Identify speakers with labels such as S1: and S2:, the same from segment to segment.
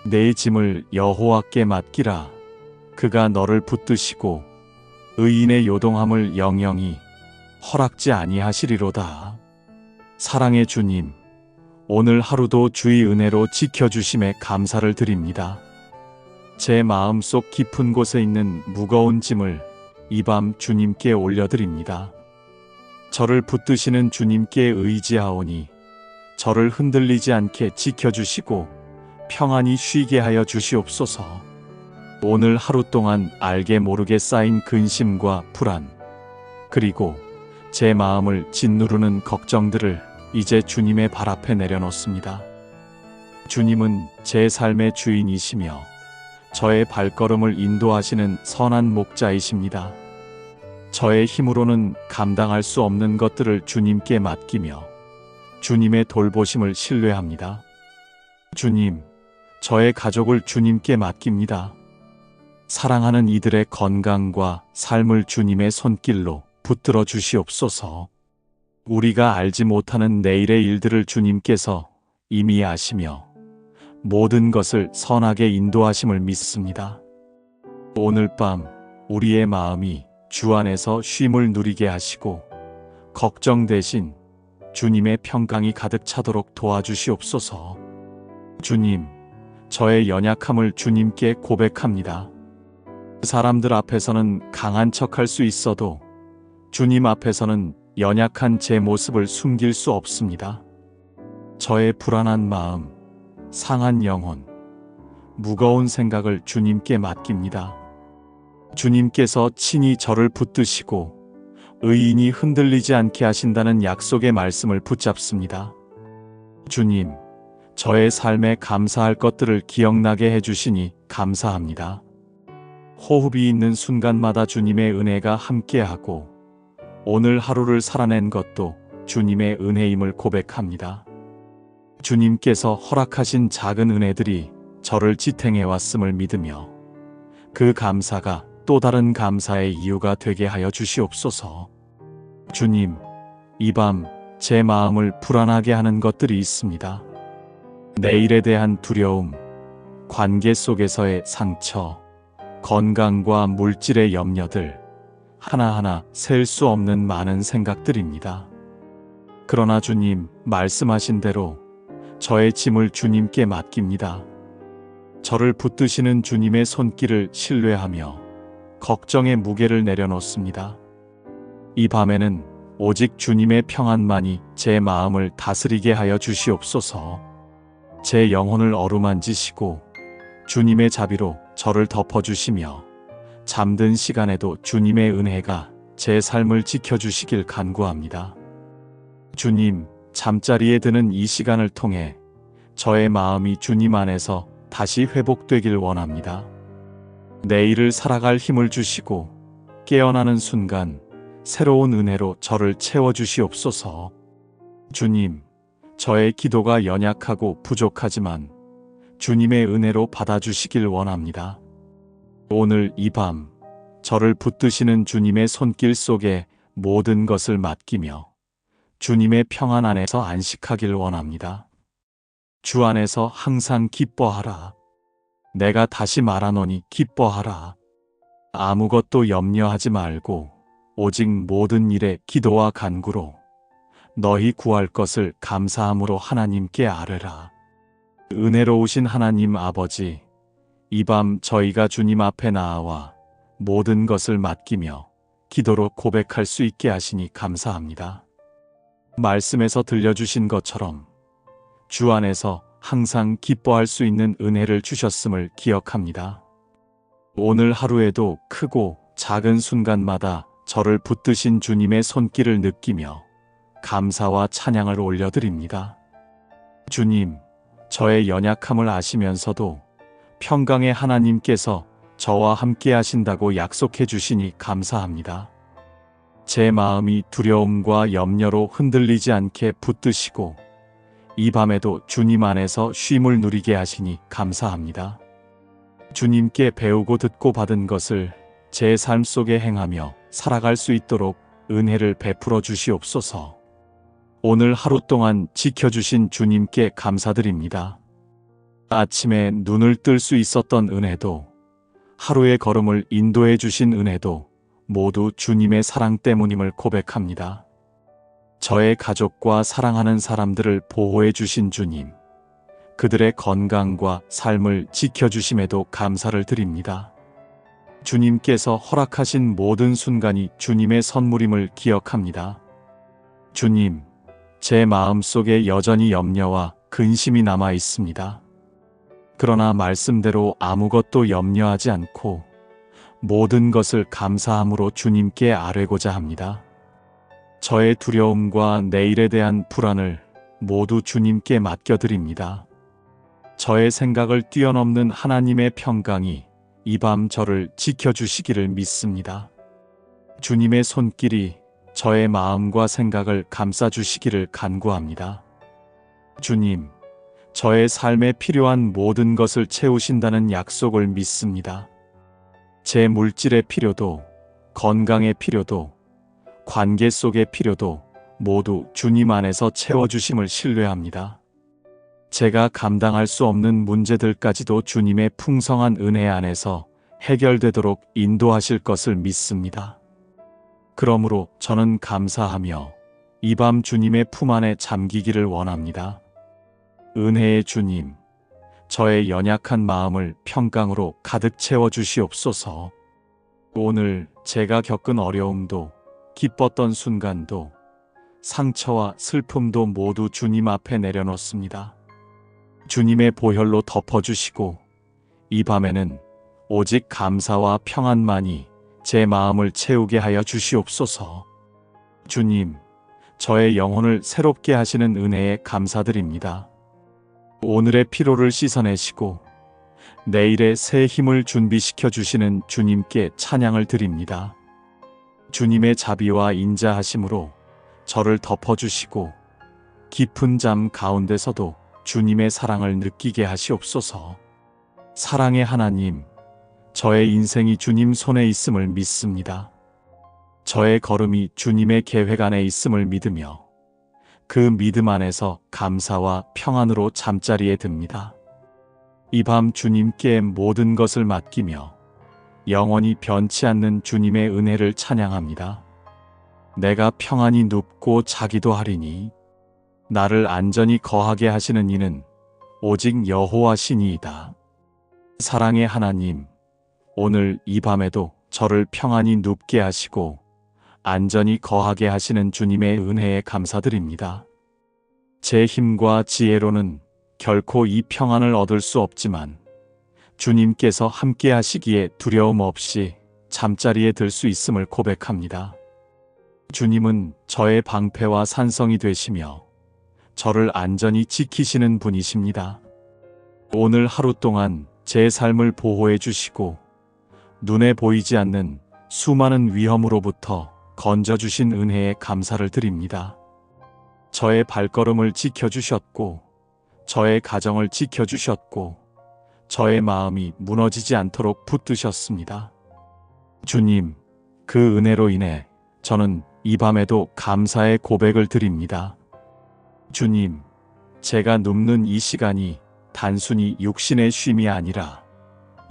S1: 내 짐을 여호와께 맡기라. 그가 너를 붙드시고 의인의 요동함을 영영히 허락지 아니하시리로다. 사랑의 주님, 오늘 하루도 주의 은혜로 지켜주심에 감사를 드립니다. 제 마음속 깊은 곳에 있는 무거운 짐을 이 밤 주님께 올려드립니다. 저를 붙드시는 주님께 의지하오니 저를 흔들리지 않게 지켜주시고 평안히 쉬게 하여 주시옵소서. 오늘 하루 동안 알게 모르게 쌓인 근심과 불안, 그리고 제 마음을 짓누르는 걱정들을 이제 주님의 발 앞에 내려놓습니다. 주님은 제 삶의 주인이시며 저의 발걸음을 인도하시는 선한 목자이십니다. 저의 힘으로는 감당할 수 없는 것들을 주님께 맡기며 주님의 돌보심을 신뢰합니다. 주님, 저의 가족을 주님께 맡깁니다. 사랑하는 이들의 건강과 삶을 주님의 손길로 붙들어 주시옵소서. 우리가 알지 못하는 내일의 일들을 주님께서 이미 아시며 모든 것을 선하게 인도하심을 믿습니다. 오늘 밤 우리의 마음이 주 안에서 쉼을 누리게 하시고 걱정 대신 주님의 평강이 가득 차도록 도와주시옵소서. 주님, 저의 연약함을 주님께 고백합니다. 사람들 앞에서는 강한 척할 수 있어도 주님 앞에서는 연약한 제 모습을 숨길 수 없습니다. 저의 불안한 마음, 상한 영혼, 무거운 생각을 주님께 맡깁니다. 주님께서 친히 저를 붙드시고 의인이 흔들리지 않게 하신다는 약속의 말씀을 붙잡습니다. 주님, 저의 삶에 감사할 것들을 기억나게 해주시니 감사합니다. 호흡이 있는 순간마다 주님의 은혜가 함께하고 오늘 하루를 살아낸 것도 주님의 은혜임을 고백합니다. 주님께서 허락하신 작은 은혜들이 저를 지탱해 왔음을 믿으며 그 감사가 또 다른 감사의 이유가 되게 하여 주시옵소서. 주님, 이 밤 제 마음을 불안하게 하는 것들이 있습니다. 내일에 대한 두려움, 관계 속에서의 상처, 건강과 물질의 염려들, 하나하나 셀 수 없는 많은 생각들입니다. 그러나 주님, 말씀하신 대로 저의 짐을 주님께 맡깁니다. 저를 붙드시는 주님의 손길을 신뢰하며 걱정의 무게를 내려놓습니다. 이 밤에는 오직 주님의 평안만이 제 마음을 다스리게 하여 주시옵소서. 제 영혼을 어루만지시고 주님의 자비로 저를 덮어주시며 잠든 시간에도 주님의 은혜가 제 삶을 지켜주시길 간구합니다. 주님, 잠자리에 드는 이 시간을 통해 저의 마음이 주님 안에서 다시 회복되길 원합니다. 내일을 살아갈 힘을 주시고 깨어나는 순간 새로운 은혜로 저를 채워주시옵소서. 주님, 저의 기도가 연약하고 부족하지만 주님의 은혜로 받아주시길 원합니다. 오늘 이 밤 저를 붙드시는 주님의 손길 속에 모든 것을 맡기며 주님의 평안 안에서 안식하길 원합니다. 주 안에서 항상 기뻐하라. 내가 다시 말하노니 기뻐하라. 아무것도 염려하지 말고 오직 모든 일에 기도와 간구로 너희 구할 것을 감사함으로 하나님께 아뢰라. 은혜로우신 하나님 아버지, 이 밤 저희가 주님 앞에 나아와 모든 것을 맡기며 기도로 고백할 수 있게 하시니 감사합니다. 말씀에서 들려주신 것처럼 주 안에서 항상 기뻐할 수 있는 은혜를 주셨음을 기억합니다. 오늘 하루에도 크고 작은 순간마다 저를 붙드신 주님의 손길을 느끼며 감사와 찬양을 올려드립니다. 주님, 저의 연약함을 아시면서도 평강의 하나님께서 저와 함께 하신다고 약속해 주시니 감사합니다. 제 마음이 두려움과 염려로 흔들리지 않게 붙드시고 이 밤에도 주님 안에서 쉼을 누리게 하시니 감사합니다. 주님께 배우고 듣고 받은 것을 제 삶 속에 행하며 살아갈 수 있도록 은혜를 베풀어 주시옵소서. 오늘 하루 동안 지켜주신 주님께 감사드립니다. 아침에 눈을 뜰 수 있었던 은혜도, 하루의 걸음을 인도해 주신 은혜도 모두 주님의 사랑 때문임을 고백합니다. 저의 가족과 사랑하는 사람들을 보호해 주신 주님, 그들의 건강과 삶을 지켜주심에도 감사를 드립니다. 주님께서 허락하신 모든 순간이 주님의 선물임을 기억합니다. 주님, 제 마음속에 여전히 염려와 근심이 남아 있습니다. 그러나 말씀대로 아무것도 염려하지 않고 모든 것을 감사함으로 주님께 아뢰고자 합니다. 저의 두려움과 내일에 대한 불안을 모두 주님께 맡겨드립니다. 저의 생각을 뛰어넘는 하나님의 평강이 이 밤 저를 지켜주시기를 믿습니다. 주님의 손길이 저의 마음과 생각을 감싸주시기를 간구합니다. 주님, 저의 삶에 필요한 모든 것을 채우신다는 약속을 믿습니다. 제 물질의 필요도, 건강의 필요도, 관계 속의 필요도 모두 주님 안에서 채워주심을 신뢰합니다. 제가 감당할 수 없는 문제들까지도 주님의 풍성한 은혜 안에서 해결되도록 인도하실 것을 믿습니다. 그러므로 저는 감사하며 이 밤 주님의 품 안에 잠기기를 원합니다. 은혜의 주님, 저의 연약한 마음을 평강으로 가득 채워주시옵소서. 오늘 제가 겪은 어려움도, 기뻤던 순간도, 상처와 슬픔도 모두 주님 앞에 내려놓습니다. 주님의 보혈로 덮어주시고 이 밤에는 오직 감사와 평안만이 제 마음을 채우게 하여 주시옵소서. 주님, 저의 영혼을 새롭게 하시는 은혜에 감사드립니다. 오늘의 피로를 씻어내시고 내일의 새 힘을 준비시켜 주시는 주님께 찬양을 드립니다. 주님의 자비와 인자하심으로 저를 덮어주시고 깊은 잠 가운데서도 주님의 사랑을 느끼게 하시옵소서. 사랑의 하나님, 저의 인생이 주님 손에 있음을 믿습니다. 저의 걸음이 주님의 계획 안에 있음을 믿으며 그 믿음 안에서 감사와 평안으로 잠자리에 듭니다. 이 밤 주님께 모든 것을 맡기며 영원히 변치 않는 주님의 은혜를 찬양합니다. 내가 평안히 눕고 자기도 하리니 나를 안전히 거하게 하시는 이는 오직 여호와시니이다. 사랑의 하나님, 오늘 이 밤에도 저를 평안히 눕게 하시고 안전히 거하게 하시는 주님의 은혜에 감사드립니다. 제 힘과 지혜로는 결코 이 평안을 얻을 수 없지만 주님께서 함께 하시기에 두려움 없이 잠자리에 들 수 있음을 고백합니다. 주님은 저의 방패와 산성이 되시며 저를 안전히 지키시는 분이십니다. 오늘 하루 동안 제 삶을 보호해 주시고 눈에 보이지 않는 수많은 위험으로부터 건져주신 은혜에 감사를 드립니다. 저의 발걸음을 지켜주셨고 저의 가정을 지켜주셨고 저의 마음이 무너지지 않도록 붙드셨습니다. 주님, 그 은혜로 인해 저는 이 밤에도 감사의 고백을 드립니다. 주님, 제가 눕는 이 시간이 단순히 육신의 쉼이 아니라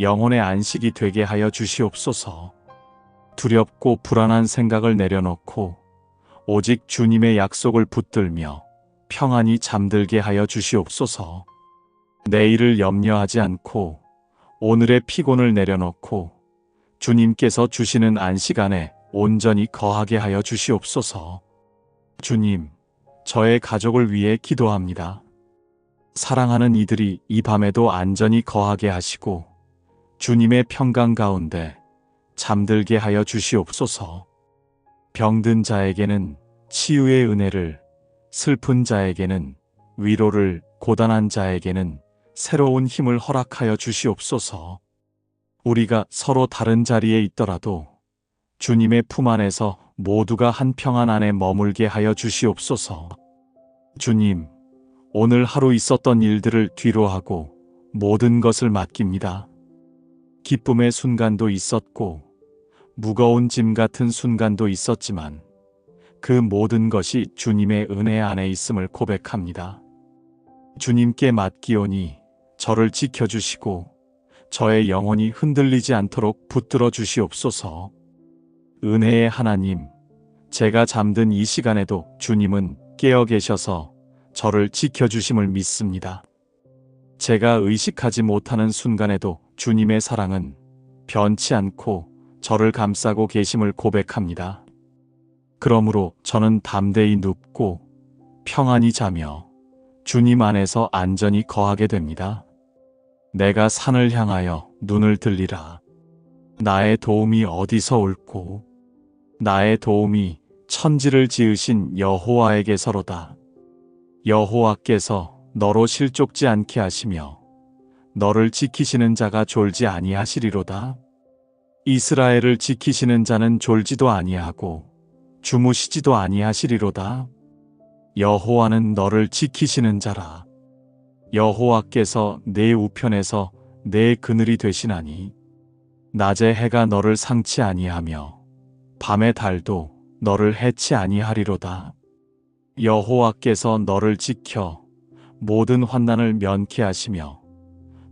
S1: 영혼의 안식이 되게 하여 주시옵소서. 두렵고 불안한 생각을 내려놓고 오직 주님의 약속을 붙들며 평안히 잠들게 하여 주시옵소서. 내일을 염려하지 않고 오늘의 피곤을 내려놓고 주님께서 주시는 안식 안에 온전히 거하게 하여 주시옵소서. 주님, 저의 가족을 위해 기도합니다. 사랑하는 이들이 이 밤에도 안전히 거하게 하시고 주님의 평강 가운데 잠들게 하여 주시옵소서. 병든 자에게는 치유의 은혜를, 슬픈 자에게는 위로를, 고단한 자에게는 새로운 힘을 허락하여 주시옵소서. 우리가 서로 다른 자리에 있더라도 주님의 품 안에서 모두가 한 평안 안에 머물게 하여 주시옵소서. 주님, 오늘 하루 있었던 일들을 뒤로하고 모든 것을 맡깁니다. 기쁨의 순간도 있었고 무거운 짐 같은 순간도 있었지만 그 모든 것이 주님의 은혜 안에 있음을 고백합니다. 주님께 맡기오니 저를 지켜주시고 저의 영혼이 흔들리지 않도록 붙들어 주시옵소서. 은혜의 하나님, 제가 잠든 이 시간에도 주님은 깨어 계셔서 저를 지켜주심을 믿습니다. 제가 의식하지 못하는 순간에도 주님의 사랑은 변치 않고 저를 감싸고 계심을 고백합니다. 그러므로 저는 담대히 눕고 평안히 자며 주님 안에서 안전히 거하게 됩니다. 내가 산을 향하여 눈을 들리라. 나의 도움이 어디서 올꼬? 나의 도움이 천지를 지으신 여호와에게서로다. 여호와께서 너로 실족지 않게 하시며 너를 지키시는 자가 졸지 아니하시리로다. 이스라엘을 지키시는 자는 졸지도 아니하고 주무시지도 아니하시리로다. 여호와는 너를 지키시는 자라. 여호와께서 내 우편에서 내 그늘이 되시나니 낮에 해가 너를 상치 아니하며 밤의 달도 너를 해치 아니하리로다. 여호와께서 너를 지켜 모든 환난을 면케 하시며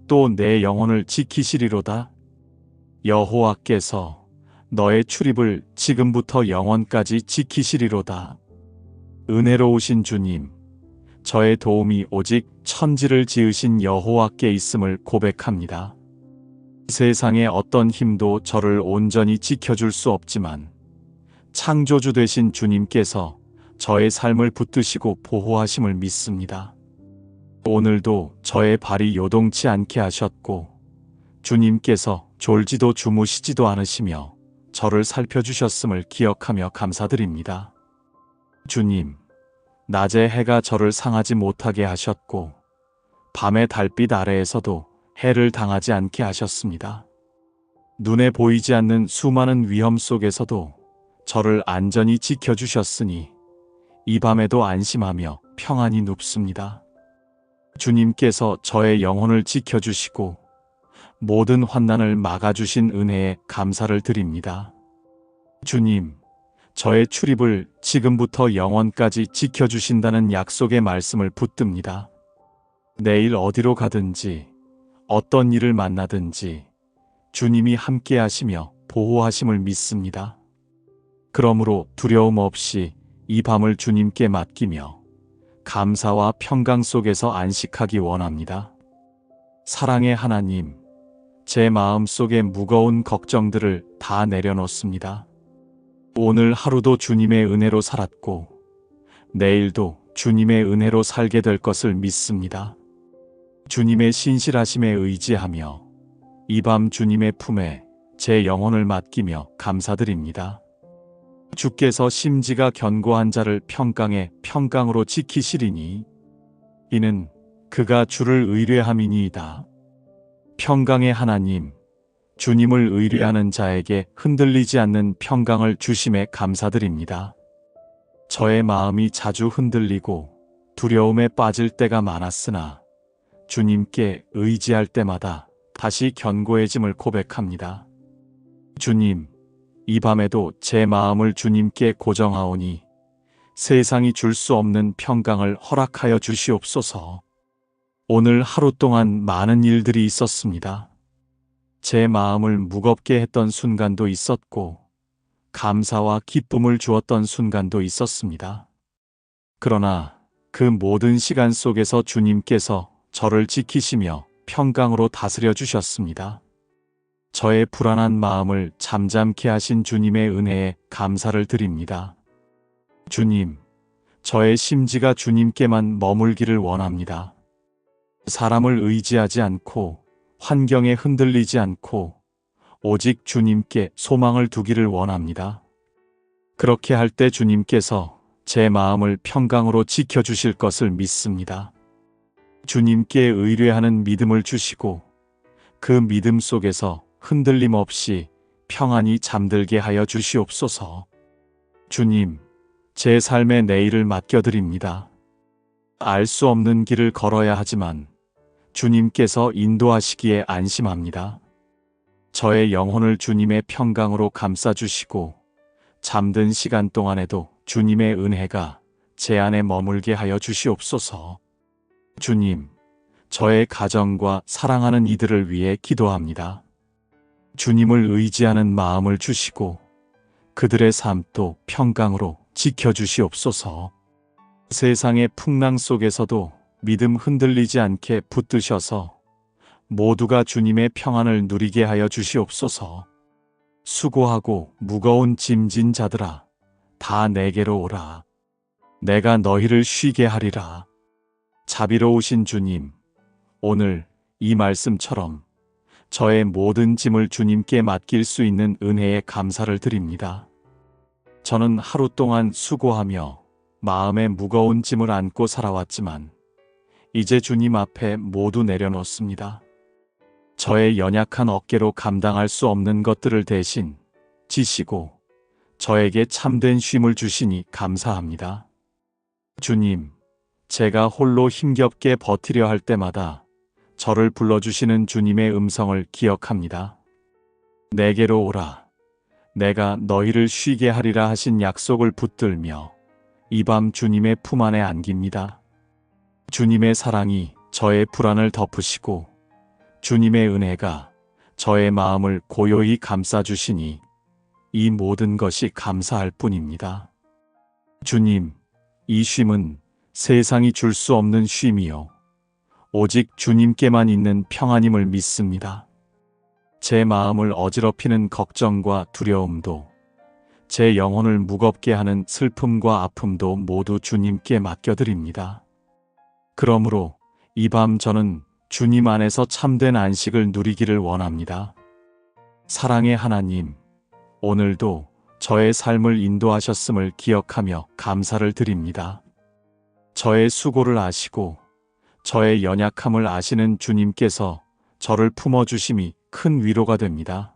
S1: 또 내 영혼을 지키시리로다. 여호와께서 너의 출입을 지금부터 영원까지 지키시리로다. 은혜로우신 주님, 저의 도움이 오직 천지를 지으신 여호와께 있음을 고백합니다. 세상의 어떤 힘도 저를 온전히 지켜줄 수 없지만 창조주 되신 주님께서 저의 삶을 붙드시고 보호하심을 믿습니다. 오늘도 저의 발이 요동치 않게 하셨고 주님께서 졸지도 주무시지도 않으시며 저를 살펴주셨음을 기억하며 감사드립니다. 주님, 낮에 해가 저를 상하지 못하게 하셨고 밤의 달빛 아래에서도 해를 당하지 않게 하셨습니다. 눈에 보이지 않는 수많은 위험 속에서도 저를 안전히 지켜주셨으니 이 밤에도 안심하며 평안히 눕습니다. 주님께서 저의 영혼을 지켜주시고 모든 환난을 막아주신 은혜에 감사를 드립니다. 주님, 저의 출입을 지금부터 영원까지 지켜주신다는 약속의 말씀을 붙듭니다. 내일 어디로 가든지 어떤 일을 만나든지 주님이 함께 하시며 보호하심을 믿습니다. 그러므로 두려움 없이 이 밤을 주님께 맡기며 감사와 평강 속에서 안식하기 원합니다. 사랑의 하나님, 제 마음 속에 무거운 걱정들을 다 내려놓습니다. 오늘 하루도 주님의 은혜로 살았고 내일도 주님의 은혜로 살게 될 것을 믿습니다. 주님의 신실하심에 의지하며 이 밤 주님의 품에 제 영혼을 맡기며 감사드립니다. 주께서 심지가 견고한 자를 평강에 평강으로 지키시리니 이는 그가 주를 의뢰함이니이다. 평강의 하나님, 주님을 의뢰하는 자에게 흔들리지 않는 평강을 주심에 감사드립니다. 저의 마음이 자주 흔들리고 두려움에 빠질 때가 많았으나 주님께 의지할 때마다 다시 견고해짐을 고백합니다. 주님, 이 밤에도 제 마음을 주님께 고정하오니 세상이 줄 수 없는 평강을 허락하여 주시옵소서. 오늘 하루 동안 많은 일들이 있었습니다. 제 마음을 무겁게 했던 순간도 있었고 감사와 기쁨을 주었던 순간도 있었습니다. 그러나 그 모든 시간 속에서 주님께서 저를 지키시며 평강으로 다스려 주셨습니다. 저의 불안한 마음을 잠잠케 하신 주님의 은혜에 감사를 드립니다. 주님, 저의 심지가 주님께만 머물기를 원합니다. 사람을 의지하지 않고 환경에 흔들리지 않고 오직 주님께 소망을 두기를 원합니다. 그렇게 할 때 주님께서 제 마음을 평강으로 지켜주실 것을 믿습니다. 주님께 의뢰하는 믿음을 주시고 그 믿음 속에서 흔들림 없이 평안히 잠들게 하여 주시옵소서. 주님, 제 삶의 내일을 맡겨드립니다. 알 수 없는 길을 걸어야 하지만 주님께서 인도하시기에 안심합니다. 저의 영혼을 주님의 평강으로 감싸주시고 잠든 시간 동안에도 주님의 은혜가 제 안에 머물게 하여 주시옵소서. 주님, 저의 가정과 사랑하는 이들을 위해 기도합니다. 주님을 의지하는 마음을 주시고 그들의 삶도 평강으로 지켜주시옵소서. 세상의 풍랑 속에서도 믿음 흔들리지 않게 붙드셔서 모두가 주님의 평안을 누리게 하여 주시옵소서. 수고하고 무거운 짐진 자들아, 다 내게로 오라. 내가 너희를 쉬게 하리라. 자비로우신 주님, 오늘 이 말씀처럼 저의 모든 짐을 주님께 맡길 수 있는 은혜에 감사를 드립니다. 저는 하루 동안 수고하며 마음의 무거운 짐을 안고 살아왔지만 이제 주님 앞에 모두 내려놓습니다. 저의 연약한 어깨로 감당할 수 없는 것들을 대신 지시고 저에게 참된 쉼을 주시니 감사합니다. 주님, 제가 홀로 힘겹게 버티려 할 때마다 저를 불러주시는 주님의 음성을 기억합니다. 내게로 오라. 내가 너희를 쉬게 하리라 하신 약속을 붙들며 이 밤 주님의 품 안에 안깁니다. 주님의 사랑이 저의 불안을 덮으시고 주님의 은혜가 저의 마음을 고요히 감싸주시니 이 모든 것이 감사할 뿐입니다. 주님, 이 쉼은 세상이 줄 수 없는 쉼이요. 오직 주님께만 있는 평안임을 믿습니다. 제 마음을 어지럽히는 걱정과 두려움도, 제 영혼을 무겁게 하는 슬픔과 아픔도 모두 주님께 맡겨드립니다. 그러므로 이 밤 저는 주님 안에서 참된 안식을 누리기를 원합니다. 사랑의 하나님, 오늘도 저의 삶을 인도하셨음을 기억하며 감사를 드립니다. 저의 수고를 아시고 저의 연약함을 아시는 주님께서 저를 품어주심이 큰 위로가 됩니다.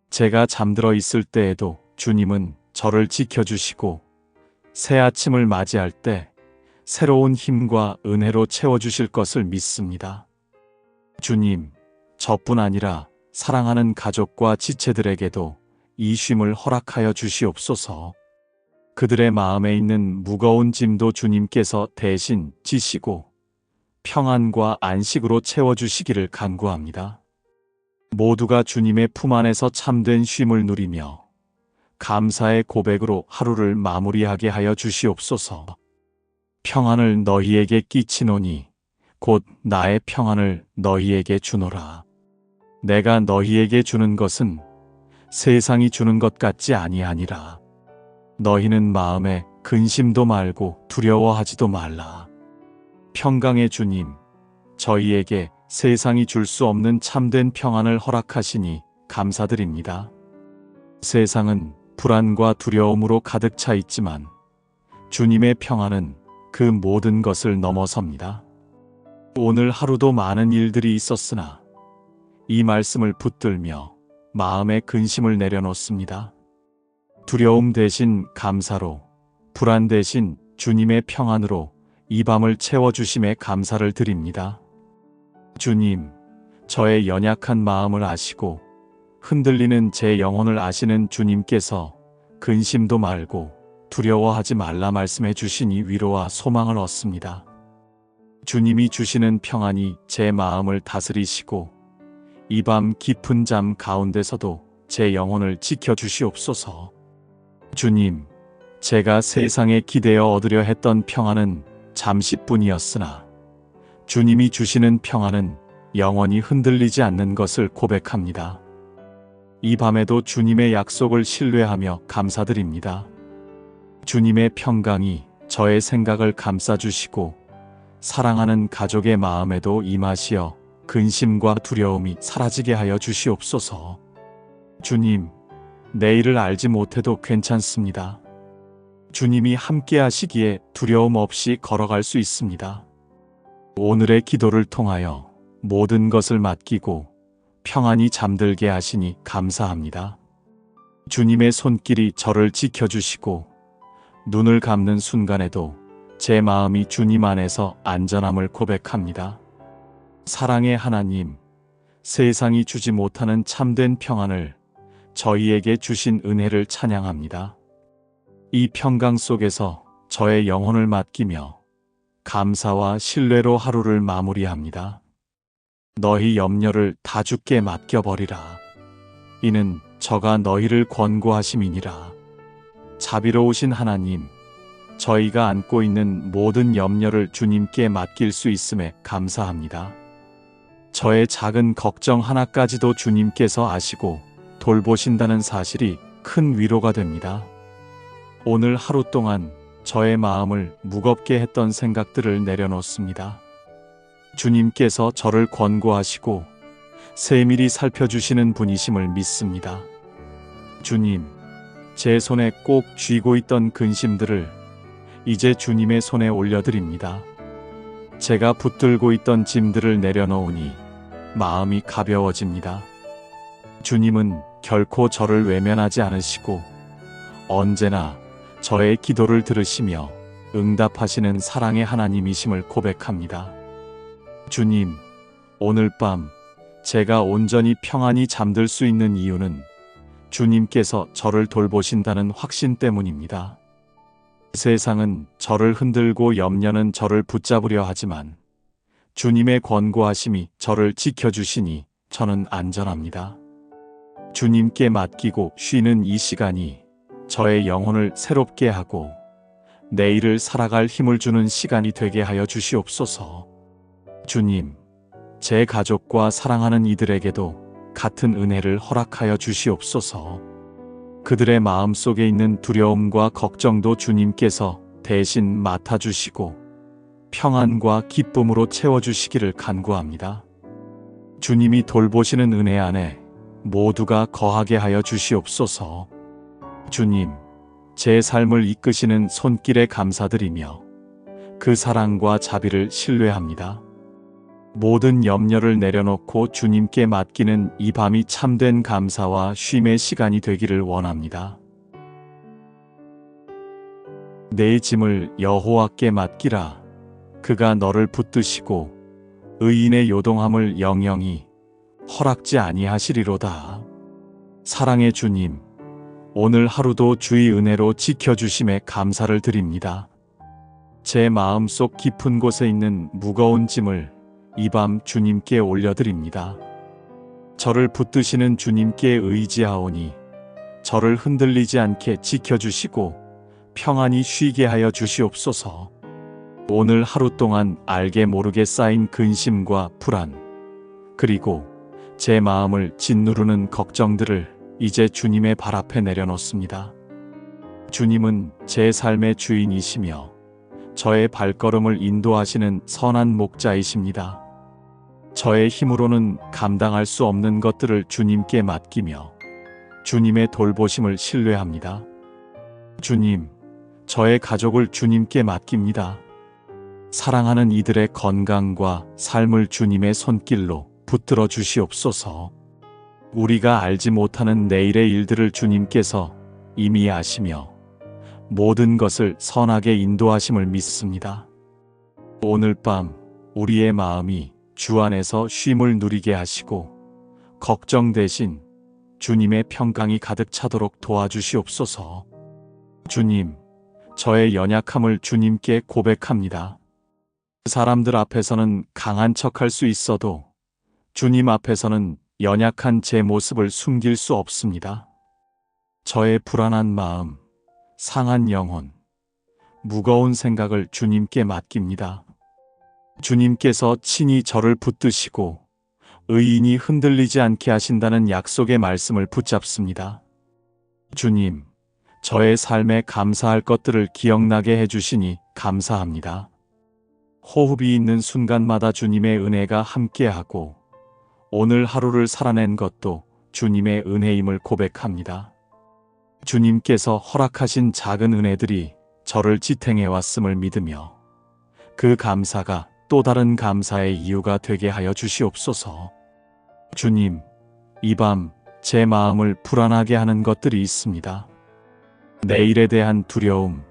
S1: 제가 잠들어 있을 때에도 주님은 저를 지켜주시고 새 아침을 맞이할 때 새로운 힘과 은혜로 채워주실 것을 믿습니다. 주님, 저뿐 아니라 사랑하는 가족과 지체들에게도 이 쉼을 허락하여 주시옵소서. 그들의 마음에 있는 무거운 짐도 주님께서 대신 지시고 평안과 안식으로 채워주시기를 간구합니다. 모두가 주님의 품 안에서 참된 쉼을 누리며 감사의 고백으로 하루를 마무리하게 하여 주시옵소서. 평안을 너희에게 끼치노니 곧 나의 평안을 너희에게 주노라. 내가 너희에게 주는 것은 세상이 주는 것 같지 아니하니라. 너희는 마음에 근심도 말고 두려워하지도 말라. 평강의 주님, 저희에게 세상이 줄 수 없는 참된 평안을 허락하시니 감사드립니다. 세상은 불안과 두려움으로 가득 차 있지만 주님의 평안은 그 모든 것을 넘어섭니다. 오늘 하루도 많은 일들이 있었으나 이 말씀을 붙들며 마음의 근심을 내려놓습니다. 두려움 대신 감사로, 불안 대신 주님의 평안으로 이 밤을 채워주심에 감사를 드립니다. 주님, 저의 연약한 마음을 아시고 흔들리는 제 영혼을 아시는 주님께서 근심도 말고 두려워하지 말라 말씀해 주시니 위로와 소망을 얻습니다. 주님이 주시는 평안이 제 마음을 다스리시고 이 밤 깊은 잠 가운데서도 제 영혼을 지켜주시옵소서. 주님, 제가 세상에 기대어 얻으려 했던 평안은 잠시뿐이었으나 주님이 주시는 평안은 영원히 흔들리지 않는 것을 고백합니다. 이 밤에도 주님의 약속을 신뢰하며 감사드립니다. 주님의 평강이 저의 생각을 감싸주시고 사랑하는 가족의 마음에도 임하시어 근심과 두려움이 사라지게 하여 주시옵소서. 주님, 내일을 알지 못해도 괜찮습니다. 주님이 함께 하시기에 두려움 없이 걸어갈 수 있습니다. 오늘의 기도를 통하여 모든 것을 맡기고 평안히 잠들게 하시니 감사합니다. 주님의 손길이 저를 지켜주시고 눈을 감는 순간에도 제 마음이 주님 안에서 안전함을 고백합니다. 사랑의 하나님, 세상이 주지 못하는 참된 평안을 저희에게 주신 은혜를 찬양합니다. 이 평강 속에서 저의 영혼을 맡기며 감사와 신뢰로 하루를 마무리합니다. 너희 염려를 다 주께 맡겨버리라. 이는 저가 너희를 권고하심이니라. 자비로우신 하나님, 저희가 안고 있는 모든 염려를 주님께 맡길 수 있음에 감사합니다. 저의 작은 걱정 하나까지도 주님께서 아시고 돌보신다는 사실이 큰 위로가 됩니다. 오늘 하루 동안 저의 마음을 무겁게 했던 생각들을 내려놓습니다. 주님께서 저를 권고하시고 세밀히 살펴주시는 분이심을 믿습니다. 주님, 제 손에 꼭 쥐고 있던 근심들을 이제 주님의 손에 올려드립니다. 제가 붙들고 있던 짐들을 내려놓으니 마음이 가벼워집니다. 주님은 결코 저를 외면하지 않으시고 언제나 저의 기도를 들으시며 응답하시는 사랑의 하나님이심을 고백합니다. 주님, 오늘 밤 제가 온전히 평안히 잠들 수 있는 이유는 주님께서 저를 돌보신다는 확신 때문입니다. 세상은 저를 흔들고 염려는 저를 붙잡으려 하지만 주님의 권고하심이 저를 지켜주시니 저는 안전합니다. 주님께 맡기고 쉬는 이 시간이 저의 영혼을 새롭게 하고 내일을 살아갈 힘을 주는 시간이 되게 하여 주시옵소서. 주님, 제 가족과 사랑하는 이들에게도 같은 은혜를 허락하여 주시옵소서. 그들의 마음 속에 있는 두려움과 걱정도 주님께서 대신 맡아주시고 평안과 기쁨으로 채워주시기를 간구합니다. 주님이 돌보시는 은혜 안에 모두가 거하게 하여 주시옵소서. 주님, 제 삶을 이끄시는 손길에 감사드리며 그 사랑과 자비를 신뢰합니다. 모든 염려를 내려놓고 주님께 맡기는 이 밤이 참된 감사와 쉼의 시간이 되기를 원합니다. 내 짐을 여호와께 맡기라. 그가 너를 붙드시고 의인의 요동함을 영영히 허락지 아니하시리로다. 사랑의 주님, 오늘 하루도 주의 은혜로 지켜주심에 감사를 드립니다. 제 마음속 깊은 곳에 있는 무거운 짐을 이 밤 주님께 올려드립니다. 저를 붙드시는 주님께 의지하오니 저를 흔들리지 않게 지켜주시고 평안히 쉬게 하여 주시옵소서. 오늘 하루 동안 알게 모르게 쌓인 근심과 불안, 그리고 제 마음을 짓누르는 걱정들을 이제 주님의 발 앞에 내려놓습니다. 주님은 제 삶의 주인이시며 저의 발걸음을 인도하시는 선한 목자이십니다. 저의 힘으로는 감당할 수 없는 것들을 주님께 맡기며 주님의 돌보심을 신뢰합니다. 주님, 저의 가족을 주님께 맡깁니다. 사랑하는 이들의 건강과 삶을 주님의 손길로 붙들어 주시옵소서. 우리가 알지 못하는 내일의 일들을 주님께서 이미 아시며 모든 것을 선하게 인도하심을 믿습니다. 오늘 밤 우리의 마음이 주 안에서 쉼을 누리게 하시고 걱정 대신 주님의 평강이 가득 차도록 도와주시옵소서. 주님, 저의 연약함을 주님께 고백합니다. 사람들 앞에서는 강한 척할 수 있어도 주님 앞에서는 연약한 제 모습을 숨길 수 없습니다. 저의 불안한 마음, 상한 영혼, 무거운 생각을 주님께 맡깁니다. 주님께서 친히 저를 붙드시고 의인이 흔들리지 않게 하신다는 약속의 말씀을 붙잡습니다. 주님, 저의 삶에 감사할 것들을 기억나게 해주시니 감사합니다. 호흡이 있는 순간마다 주님의 은혜가 함께하고 오늘 하루를 살아낸 것도 주님의 은혜임을 고백합니다. 주님께서 허락하신 작은 은혜들이 저를 지탱해 왔음을 믿으며 그 감사가 또 다른 감사의 이유가 되게 하여 주시옵소서. 주님, 이 밤 제 마음을 불안하게 하는 것들이 있습니다. 내일에 대한 두려움,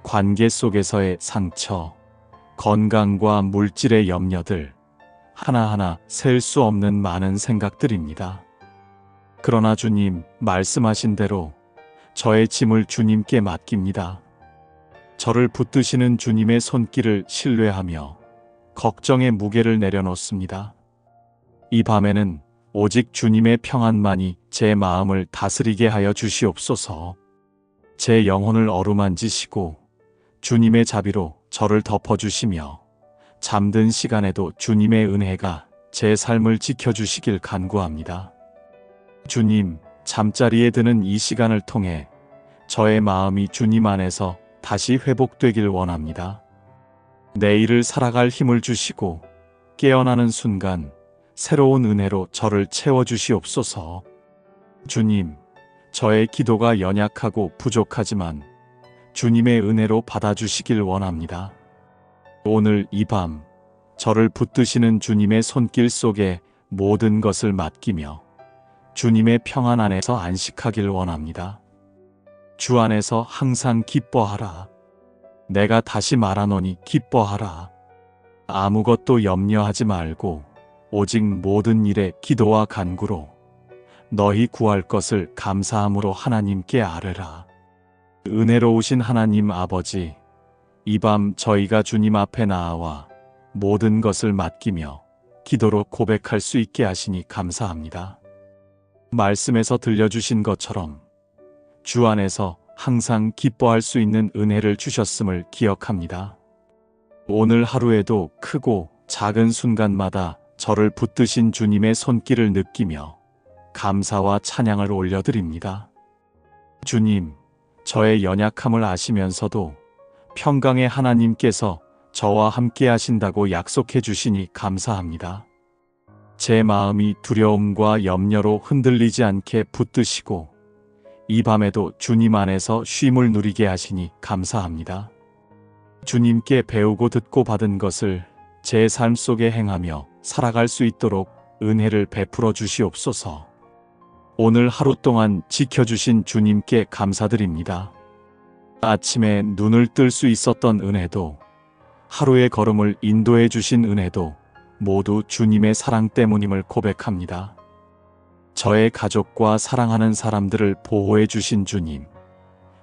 S1: 관계 속에서의 상처, 건강과 물질의 염려들, 하나하나 셀 수 없는 많은 생각들입니다. 그러나 주님 말씀하신 대로 저의 짐을 주님께 맡깁니다. 저를 붙드시는 주님의 손길을 신뢰하며 걱정의 무게를 내려놓습니다. 이 밤에는 오직 주님의 평안만이 제 마음을 다스리게 하여 주시옵소서. 제 영혼을 어루만지시고 주님의 자비로 저를 덮어주시며 잠든 시간에도 주님의 은혜가 제 삶을 지켜주시길 간구합니다. 주님, 잠자리에 드는 이 시간을 통해 저의 마음이 주님 안에서 다시 회복되길 원합니다. 내일을 살아갈 힘을 주시고 깨어나는 순간 새로운 은혜로 저를 채워주시옵소서. 주님, 저의 기도가 연약하고 부족하지만 주님의 은혜로 받아주시길 원합니다. 오늘 이 밤 저를 붙드시는 주님의 손길 속에 모든 것을 맡기며 주님의 평안 안에서 안식하길 원합니다. 주 안에서 항상 기뻐하라. 내가 다시 말하노니 기뻐하라. 아무것도 염려하지 말고 오직 모든 일에 기도와 간구로 너희 구할 것을 감사함으로 하나님께 아뢰라. 은혜로우신 하나님 아버지, 이 밤 저희가 주님 앞에 나아와 모든 것을 맡기며 기도로 고백할 수 있게 하시니 감사합니다. 말씀에서 들려주신 것처럼 주 안에서 항상 기뻐할 수 있는 은혜를 주셨음을 기억합니다. 오늘 하루에도 크고 작은 순간마다 저를 붙드신 주님의 손길을 느끼며 감사와 찬양을 올려드립니다. 주님, 저의 연약함을 아시면서도 평강의 하나님께서 저와 함께 하신다고 약속해 주시니 감사합니다. 제 마음이 두려움과 염려로 흔들리지 않게 붙드시고 이 밤에도 주님 안에서 쉼을 누리게 하시니 감사합니다. 주님께 배우고 듣고 받은 것을 제 삶 속에 행하며 살아갈 수 있도록 은혜를 베풀어 주시옵소서. 오늘 하루 동안 지켜주신 주님께 감사드립니다. 아침에 눈을 뜰 수 있었던 은혜도, 하루의 걸음을 인도해 주신 은혜도 모두 주님의 사랑 때문임을 고백합니다. 저의 가족과 사랑하는 사람들을 보호해 주신 주님,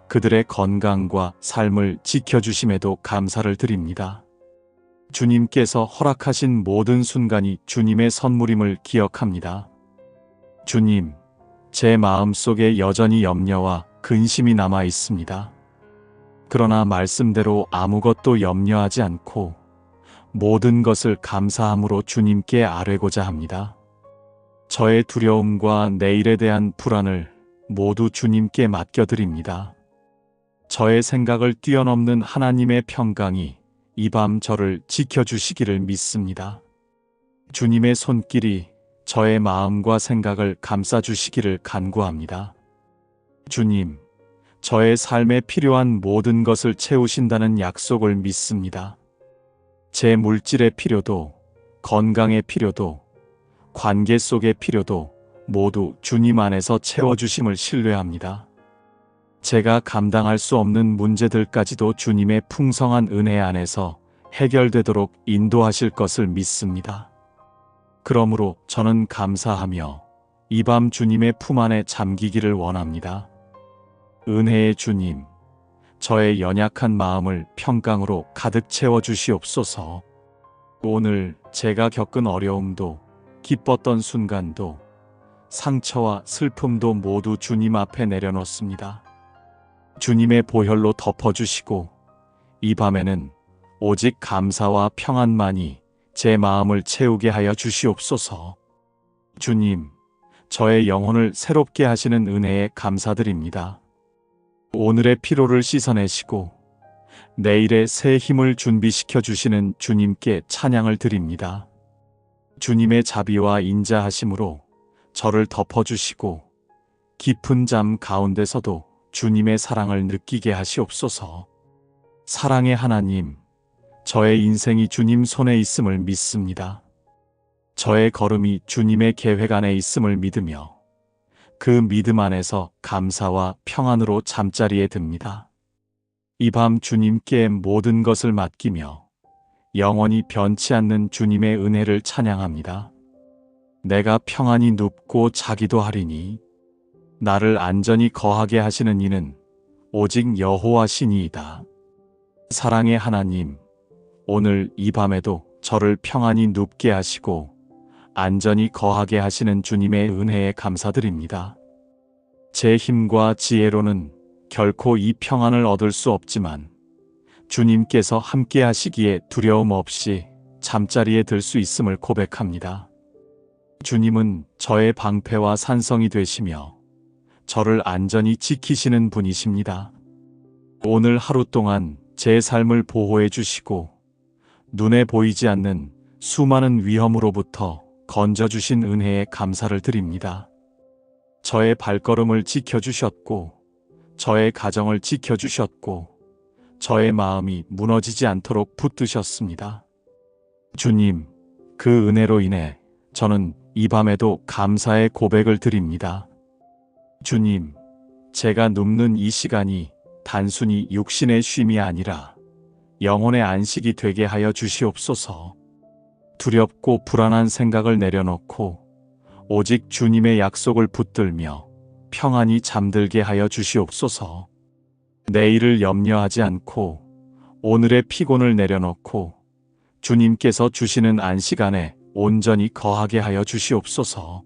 S1: 그들의 건강과 삶을 지켜주심에도 감사를 드립니다. 주님께서 허락하신 모든 순간이 주님의 선물임을 기억합니다. 주님, 제 마음 속에 여전히 염려와 근심이 남아 있습니다. 그러나 말씀대로 아무것도 염려하지 않고 모든 것을 감사함으로 주님께 아뢰고자 합니다. 저의 두려움과 내일에 대한 불안을 모두 주님께 맡겨드립니다. 저의 생각을 뛰어넘는 하나님의 평강이 이 밤 저를 지켜주시기를 믿습니다. 주님의 손길이 저의 마음과 생각을 감싸주시기를 간구합니다. 주님, 저의 삶에 필요한 모든 것을 채우신다는 약속을 믿습니다. 제 물질의 필요도, 건강의 필요도, 관계 속의 필요도 모두 주님 안에서 채워주심을 신뢰합니다. 제가 감당할 수 없는 문제들까지도 주님의 풍성한 은혜 안에서 해결되도록 인도하실 것을 믿습니다. 그러므로 저는 감사하며 이 밤 주님의 품 안에 잠기기를 원합니다. 은혜의 주님, 저의 연약한 마음을 평강으로 가득 채워주시옵소서. 오늘 제가 겪은 어려움도, 기뻤던 순간도, 상처와 슬픔도 모두 주님 앞에 내려놓습니다. 주님의 보혈로 덮어주시고 이 밤에는 오직 감사와 평안만이 제 마음을 채우게 하여 주시옵소서. 주님, 저의 영혼을 새롭게 하시는 은혜에 감사드립니다. 오늘의 피로를 씻어내시고 내일의 새 힘을 준비시켜 주시는 주님께 찬양을 드립니다. 주님의 자비와 인자하심으로 저를 덮어주시고 깊은 잠 가운데서도 주님의 사랑을 느끼게 하시옵소서. 사랑의 하나님, 저의 인생이 주님 손에 있음을 믿습니다. 저의 걸음이 주님의 계획 안에 있음을 믿으며 그 믿음 안에서 감사와 평안으로 잠자리에 듭니다. 이 밤 주님께 모든 것을 맡기며 영원히 변치 않는 주님의 은혜를 찬양합니다. 내가 평안히 눕고 자기도 하리니 나를 안전히 거하게 하시는 이는 오직 여호와 신이이다. 사랑의 하나님, 오늘 이 밤에도 저를 평안히 눕게 하시고 안전히 거하게 하시는 주님의 은혜에 감사드립니다. 제 힘과 지혜로는 결코 이 평안을 얻을 수 없지만 주님께서 함께 하시기에 두려움 없이 잠자리에 들 수 있음을 고백합니다. 주님은 저의 방패와 산성이 되시며 저를 안전히 지키시는 분이십니다. 오늘 하루 동안 제 삶을 보호해 주시고 눈에 보이지 않는 수많은 위험으로부터 건져주신 은혜에 감사를 드립니다. 저의 발걸음을 지켜주셨고 저의 가정을 지켜주셨고 저의 마음이 무너지지 않도록 붙드셨습니다. 주님, 그 은혜로 인해 저는 이 밤에도 감사의 고백을 드립니다. 주님, 제가 눕는 이 시간이 단순히 육신의 쉼이 아니라 영혼의 안식이 되게 하여 주시옵소서. 두렵고 불안한 생각을 내려놓고 오직 주님의 약속을 붙들며 평안히 잠들게 하여 주시옵소서. 내일을 염려하지 않고 오늘의 피곤을 내려놓고 주님께서 주시는 안식 안에 온전히 거하게 하여 주시옵소서.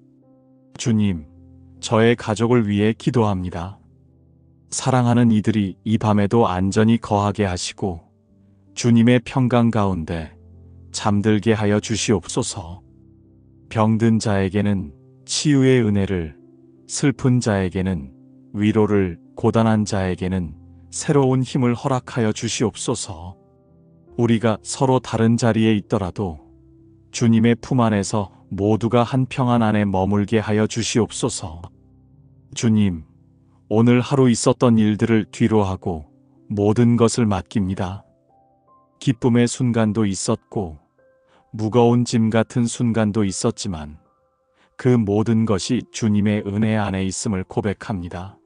S1: 주님, 저의 가족을 위해 기도합니다. 사랑하는 이들이 이 밤에도 안전히 거하게 하시고 주님의 평강 가운데 잠들게 하여 주시옵소서. 병든 자에게는 치유의 은혜를, 슬픈 자에게는 위로를, 고단한 자에게는 새로운 힘을 허락하여 주시옵소서. 우리가 서로 다른 자리에 있더라도 주님의 품 안에서 모두가 한 평안 안에 머물게 하여 주시옵소서. 주님, 오늘 하루 있었던 일들을 뒤로하고 모든 것을 맡깁니다. 기쁨의 순간도 있었고 무거운 짐 같은 순간도 있었지만 그 모든 것이 주님의 은혜 안에 있음을 고백합니다.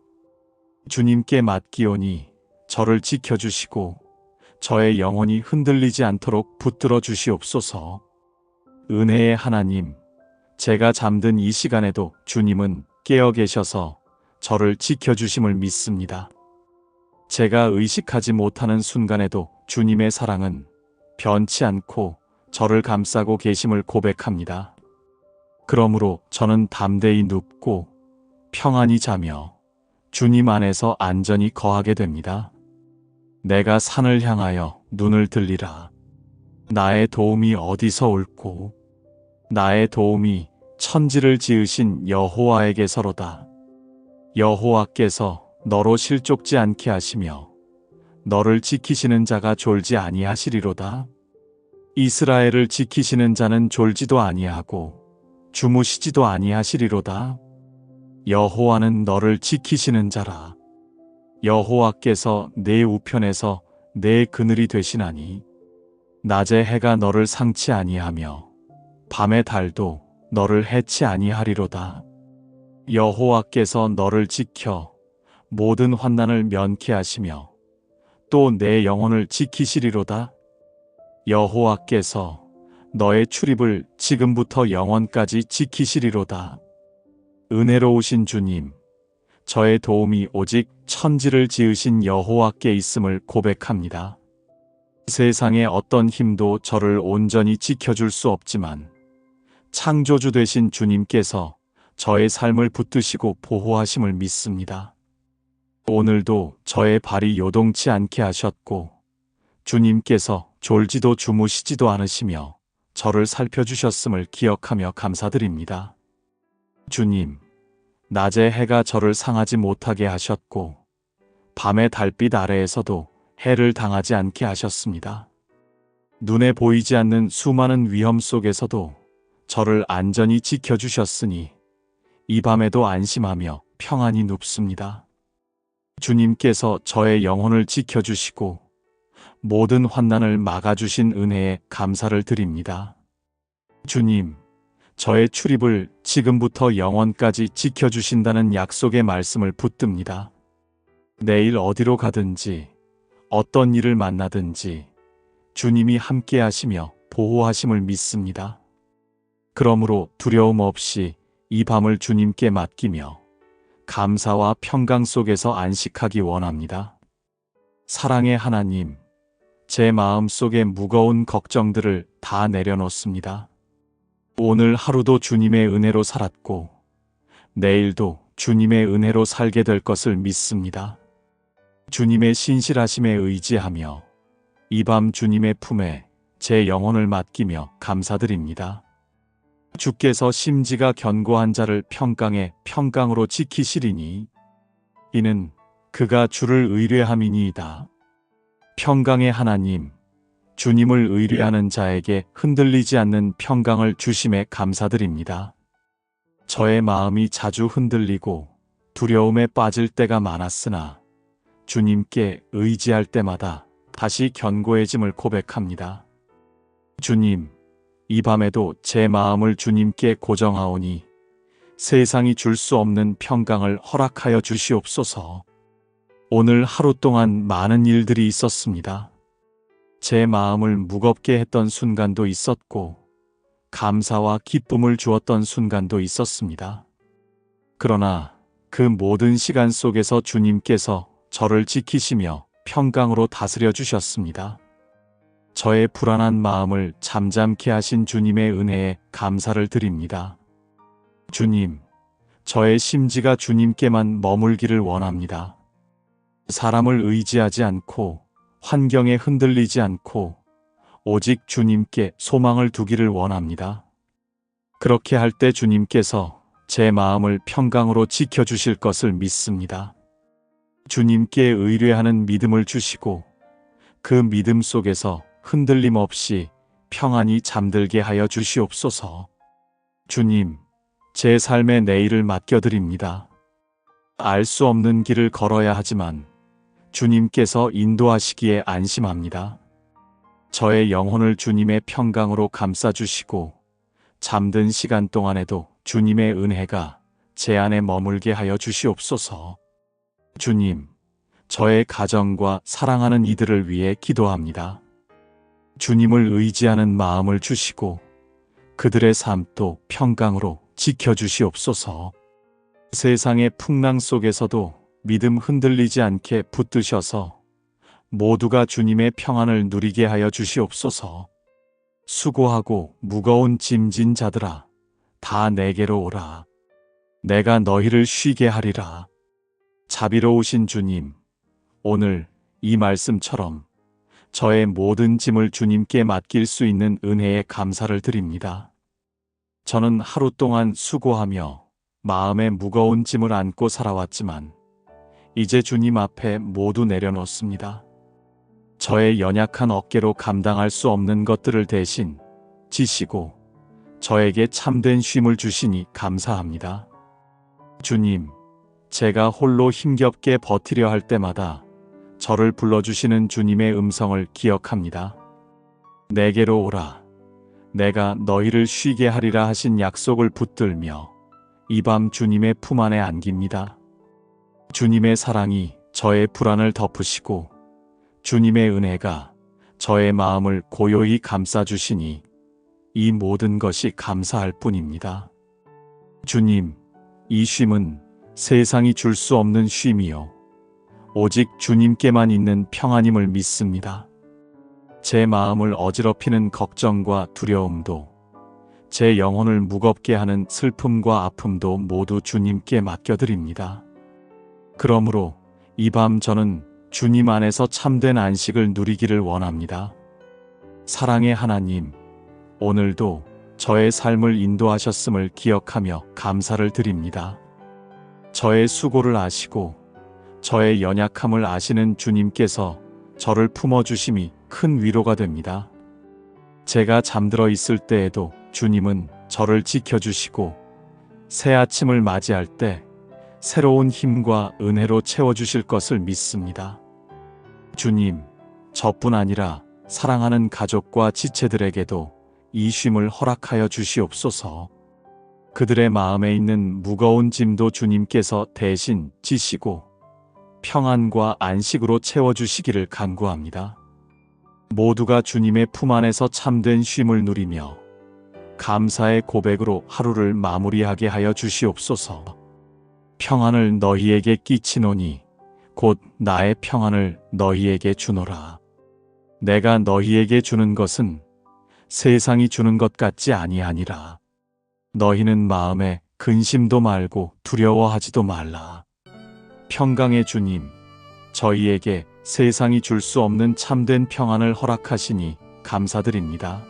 S1: 주님께 맡기오니 저를 지켜주시고 저의 영혼이 흔들리지 않도록 붙들어 주시옵소서. 은혜의 하나님, 제가 잠든 이 시간에도 주님은 깨어 계셔서 저를 지켜주심을 믿습니다. 제가 의식하지 못하는 순간에도 주님의 사랑은 변치 않고 저를 감싸고 계심을 고백합니다. 그러므로 저는 담대히 눕고 평안히 자며 주님 안에서 안전히 거하게 됩니다. 내가 산을 향하여 눈을 들리라. 나의 도움이 어디서 올꼬? 나의 도움이 천지를 지으신 여호와에게서로다. 여호와께서 너로 실족지 않게 하시며 너를 지키시는 자가 졸지 아니하시리로다. 이스라엘을 지키시는 자는 졸지도 아니하고 주무시지도 아니하시리로다. 여호와는 너를 지키시는 자라. 여호와께서 내 우편에서 내 그늘이 되시나니 낮에 해가 너를 상치 아니하며 밤의 달도 너를 해치 아니하리로다. 여호와께서 너를 지켜 모든 환난을 면케 하시며 또 내 영혼을 지키시리로다. 여호와께서 너의 출입을 지금부터 영원까지 지키시리로다. 은혜로우신 주님, 저의 도움이 오직 천지를 지으신 여호와께 있음을 고백합니다. 세상의 어떤 힘도 저를 온전히 지켜줄 수 없지만 창조주 되신 주님께서 저의 삶을 붙드시고 보호하심을 믿습니다. 오늘도 저의 발이 요동치 않게 하셨고 주님께서 졸지도 주무시지도 않으시며 저를 살펴주셨음을 기억하며 감사드립니다. 주님, 낮에 해가 저를 상하지 못하게 하셨고 밤의 달빛 아래에서도 해를 당하지 않게 하셨습니다. 눈에 보이지 않는 수많은 위험 속에서도 저를 안전히 지켜주셨으니 이 밤에도 안심하며 평안히 눕습니다. 주님께서 저의 영혼을 지켜주시고 모든 환난을 막아주신 은혜에 감사를 드립니다. 주님, 저의 출입을 지금부터 영원까지 지켜주신다는 약속의 말씀을 붙듭니다. 내일 어디로 가든지 어떤 일을 만나든지 주님이 함께 하시며 보호하심을 믿습니다. 그러므로 두려움 없이 이 밤을 주님께 맡기며 감사와 평강 속에서 안식하기 원합니다. 사랑의 하나님, 제 마음속의 무거운 걱정들을 다 내려놓습니다. 오늘 하루도 주님의 은혜로 살았고 내일도 주님의 은혜로 살게 될 것을 믿습니다. 주님의 신실하심에 의지하며 이 밤 주님의 품에 제 영혼을 맡기며 감사드립니다. 주께서 심지가 견고한 자를 평강에 평강으로 지키시리니 이는 그가 주를 의뢰함이니이다. 평강의 하나님, 주님을 의뢰하는 자에게 흔들리지 않는 평강을 주심에 감사드립니다. 저의 마음이 자주 흔들리고 두려움에 빠질 때가 많았으나 주님께 의지할 때마다 다시 견고해짐을 고백합니다. 주님, 이 밤에도 제 마음을 주님께 고정하오니 세상이 줄 수 없는 평강을 허락하여 주시옵소서. 오늘 하루 동안 많은 일들이 있었습니다. 제 마음을 무겁게 했던 순간도 있었고 감사와 기쁨을 주었던 순간도 있었습니다. 그러나 그 모든 시간 속에서 주님께서 저를 지키시며 평강으로 다스려 주셨습니다. 저의 불안한 마음을 잠잠케 하신 주님의 은혜에 감사를 드립니다. 주님, 저의 심지가 주님께만 머물기를 원합니다. 사람을 의지하지 않고 환경에 흔들리지 않고 오직 주님께 소망을 두기를 원합니다. 그렇게 할 때 주님께서 제 마음을 평강으로 지켜주실 것을 믿습니다. 주님께 의뢰하는 믿음을 주시고 그 믿음 속에서 흔들림 없이 평안히 잠들게 하여 주시옵소서. 주님, 제 삶의 내일을 맡겨드립니다. 알 수 없는 길을 걸어야 하지만 주님께서 인도하시기에 안심합니다. 저의 영혼을 주님의 평강으로 감싸주시고 잠든 시간 동안에도 주님의 은혜가 제 안에 머물게 하여 주시옵소서. 주님, 저의 가정과 사랑하는 이들을 위해 기도합니다. 주님을 의지하는 마음을 주시고 그들의 삶도 평강으로 지켜주시옵소서. 세상의 풍랑 속에서도 믿음 흔들리지 않게 붙드셔서 모두가 주님의 평안을 누리게 하여 주시옵소서. 수고하고 무거운 짐진 자들아, 다 내게로 오라. 내가 너희를 쉬게 하리라. 자비로우신 주님, 오늘 이 말씀처럼 저의 모든 짐을 주님께 맡길 수 있는 은혜에 감사를 드립니다. 저는 하루 동안 수고하며 마음의 무거운 짐을 안고 살아왔지만 이제 주님 앞에 모두 내려놓습니다. 저의 연약한 어깨로 감당할 수 없는 것들을 대신 지시고 저에게 참된 쉼을 주시니 감사합니다. 주님, 제가 홀로 힘겹게 버티려 할 때마다 저를 불러주시는 주님의 음성을 기억합니다. 내게로 오라. 내가 너희를 쉬게 하리라 하신 약속을 붙들며 이 밤 주님의 품 안에 안깁니다. 주님의 사랑이 저의 불안을 덮으시고 주님의 은혜가 저의 마음을 고요히 감싸주시니 이 모든 것이 감사할 뿐입니다. 주님, 이 쉼은 세상이 줄 수 없는 쉼이요 오직 주님께만 있는 평안임을 믿습니다. 제 마음을 어지럽히는 걱정과 두려움도 제 영혼을 무겁게 하는 슬픔과 아픔도 모두 주님께 맡겨드립니다. 그러므로 이 밤 저는 주님 안에서 참된 안식을 누리기를 원합니다. 사랑의 하나님, 오늘도 저의 삶을 인도하셨음을 기억하며 감사를 드립니다. 저의 수고를 아시고 저의 연약함을 아시는 주님께서 저를 품어주심이 큰 위로가 됩니다. 제가 잠들어 있을 때에도 주님은 저를 지켜주시고 새 아침을 맞이할 때 새로운 힘과 은혜로 채워주실 것을 믿습니다. 주님, 저뿐 아니라 사랑하는 가족과 지체들에게도 이 쉼을 허락하여 주시옵소서. 그들의 마음에 있는 무거운 짐도 주님께서 대신 지시고 평안과 안식으로 채워주시기를 간구합니다. 모두가 주님의 품 안에서 참된 쉼을 누리며 감사의 고백으로 하루를 마무리하게 하여 주시옵소서. 평안을 너희에게 끼치노니 곧 나의 평안을 너희에게 주노라. 내가 너희에게 주는 것은 세상이 주는 것 같지 아니하니라. 너희는 마음에 근심도 말고 두려워하지도 말라. 평강의 주님, 저희에게 세상이 줄 수 없는 참된 평안을 허락하시니 감사드립니다.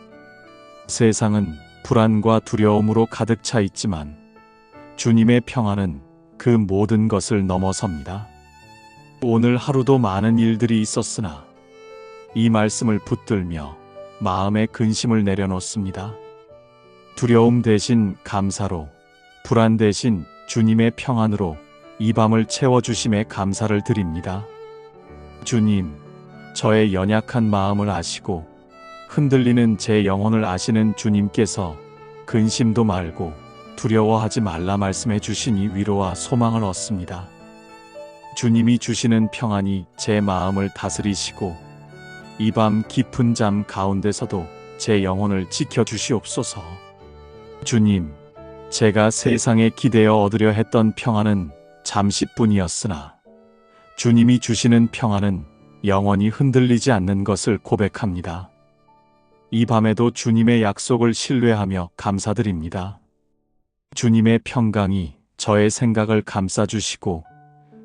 S1: 세상은 불안과 두려움으로 가득 차 있지만 주님의 평안은 그 모든 것을 넘어섭니다. 오늘 하루도 많은 일들이 있었으나 이 말씀을 붙들며 마음의 근심을 내려놓습니다. 두려움 대신 감사로, 불안 대신 주님의 평안으로 이 밤을 채워주심에 감사를 드립니다. 주님, 저의 연약한 마음을 아시고 흔들리는 제 영혼을 아시는 주님께서 근심도 말고 두려워하지 말라 말씀해 주시니 위로와 소망을 얻습니다. 주님이 주시는 평안이 제 마음을 다스리시고 이 밤 깊은 잠 가운데서도 제 영혼을 지켜주시옵소서. 주님, 제가 세상에 기대어 얻으려 했던 평안은 잠시뿐이었으나 주님이 주시는 평안은 영원히 흔들리지 않는 것을 고백합니다. 이 밤에도 주님의 약속을 신뢰하며 감사드립니다. 주님의 평강이 저의 생각을 감싸주시고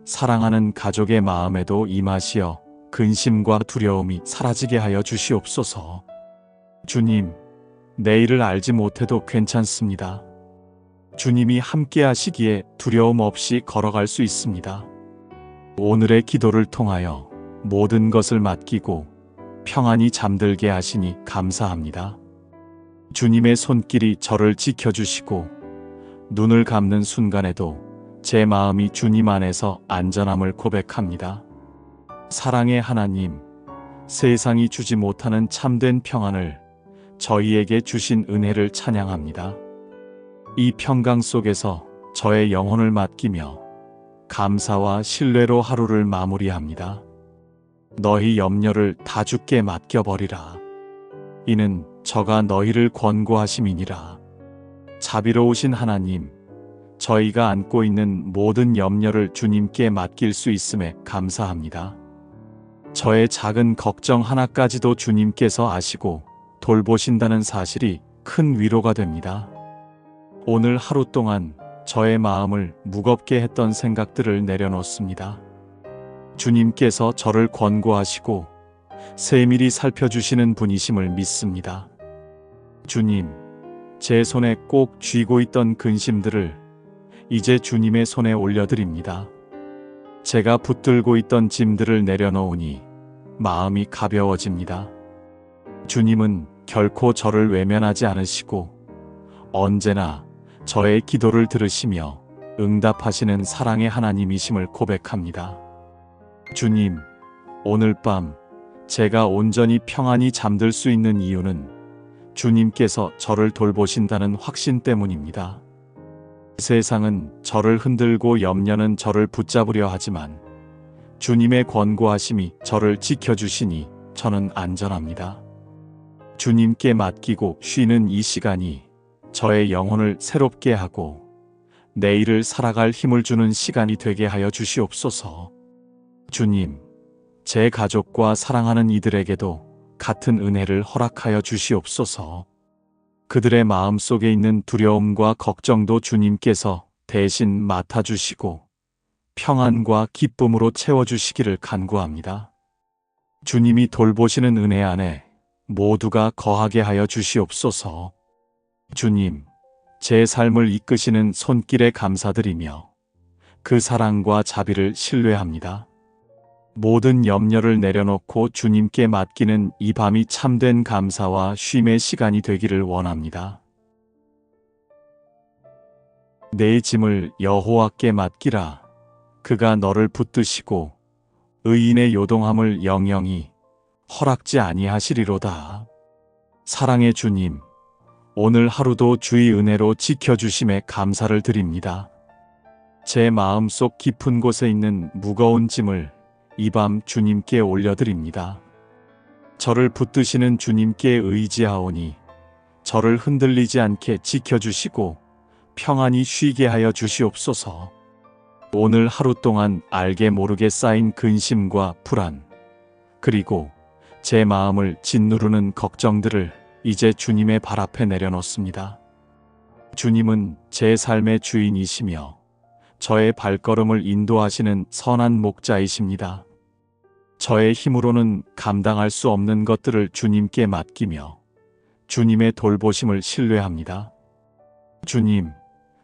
S1: 사랑하는 가족의 마음에도 임하시어 근심과 두려움이 사라지게 하여 주시옵소서. 주님, 내일을 알지 못해도 괜찮습니다. 주님이 함께 하시기에 두려움 없이 걸어갈 수 있습니다. 오늘의 기도를 통하여 모든 것을 맡기고 평안히 잠들게 하시니 감사합니다. 주님의 손길이 저를 지켜주시고 눈을 감는 순간에도 제 마음이 주님 안에서 안전함을 고백합니다. 사랑의 하나님, 세상이 주지 못하는 참된 평안을 저희에게 주신 은혜를 찬양합니다. 이 평강 속에서 저의 영혼을 맡기며 감사와 신뢰로 하루를 마무리합니다. 너희 염려를 다 주께 맡겨버리라. 이는 저가 너희를 권고하심이니라. 자비로우신 하나님, 저희가 안고 있는 모든 염려를 주님께 맡길 수 있음에 감사합니다. 저의 작은 걱정 하나까지도 주님께서 아시고 돌보신다는 사실이 큰 위로가 됩니다. 오늘 하루 동안 저의 마음을 무겁게 했던 생각들을 내려놓습니다. 주님께서 저를 권고하시고 세밀히 살펴주시는 분이심을 믿습니다. 주님, 제 손에 꼭 쥐고 있던 근심들을 이제 주님의 손에 올려드립니다. 제가 붙들고 있던 짐들을 내려놓으니 마음이 가벼워집니다. 주님은 결코 저를 외면하지 않으시고 언제나 저의 기도를 들으시며 응답하시는 사랑의 하나님이심을 고백합니다. 주님, 오늘 밤 제가 온전히 평안히 잠들 수 있는 이유는 주님께서 저를 돌보신다는 확신 때문입니다. 세상은 저를 흔들고 염려는 저를 붙잡으려 하지만 주님의 권고하심이 저를 지켜주시니 저는 안전합니다. 주님께 맡기고 쉬는 이 시간이 저의 영혼을 새롭게 하고 내일을 살아갈 힘을 주는 시간이 되게 하여 주시옵소서. 주님, 제 가족과 사랑하는 이들에게도 같은 은혜를 허락하여 주시옵소서. 그들의 마음속에 있는 두려움과 걱정도 주님께서 대신 맡아주시고 평안과 기쁨으로 채워주시기를 간구합니다. 주님이 돌보시는 은혜 안에 모두가 거하게 하여 주시옵소서. 주님, 제 삶을 이끄시는 손길에 감사드리며 그 사랑과 자비를 신뢰합니다. 모든 염려를 내려놓고 주님께 맡기는 이 밤이 참된 감사와 쉼의 시간이 되기를 원합니다. 내 짐을 여호와께 맡기라. 그가 너를 붙드시고 의인의 요동함을 영영히 허락지 아니하시리로다. 사랑의 주님, 오늘 하루도 주의 은혜로 지켜주심에 감사를 드립니다. 제 마음속 깊은 곳에 있는 무거운 짐을 이 밤 주님께 올려드립니다. 저를 붙드시는 주님께 의지하오니 저를 흔들리지 않게 지켜주시고 평안히 쉬게 하여 주시옵소서. 오늘 하루 동안 알게 모르게 쌓인 근심과 불안, 그리고 제 마음을 짓누르는 걱정들을 이제 주님의 발 앞에 내려놓습니다. 주님은 제 삶의 주인이시며 저의 발걸음을 인도하시는 선한 목자이십니다. 저의 힘으로는 감당할 수 없는 것들을 주님께 맡기며 주님의 돌보심을 신뢰합니다. 주님,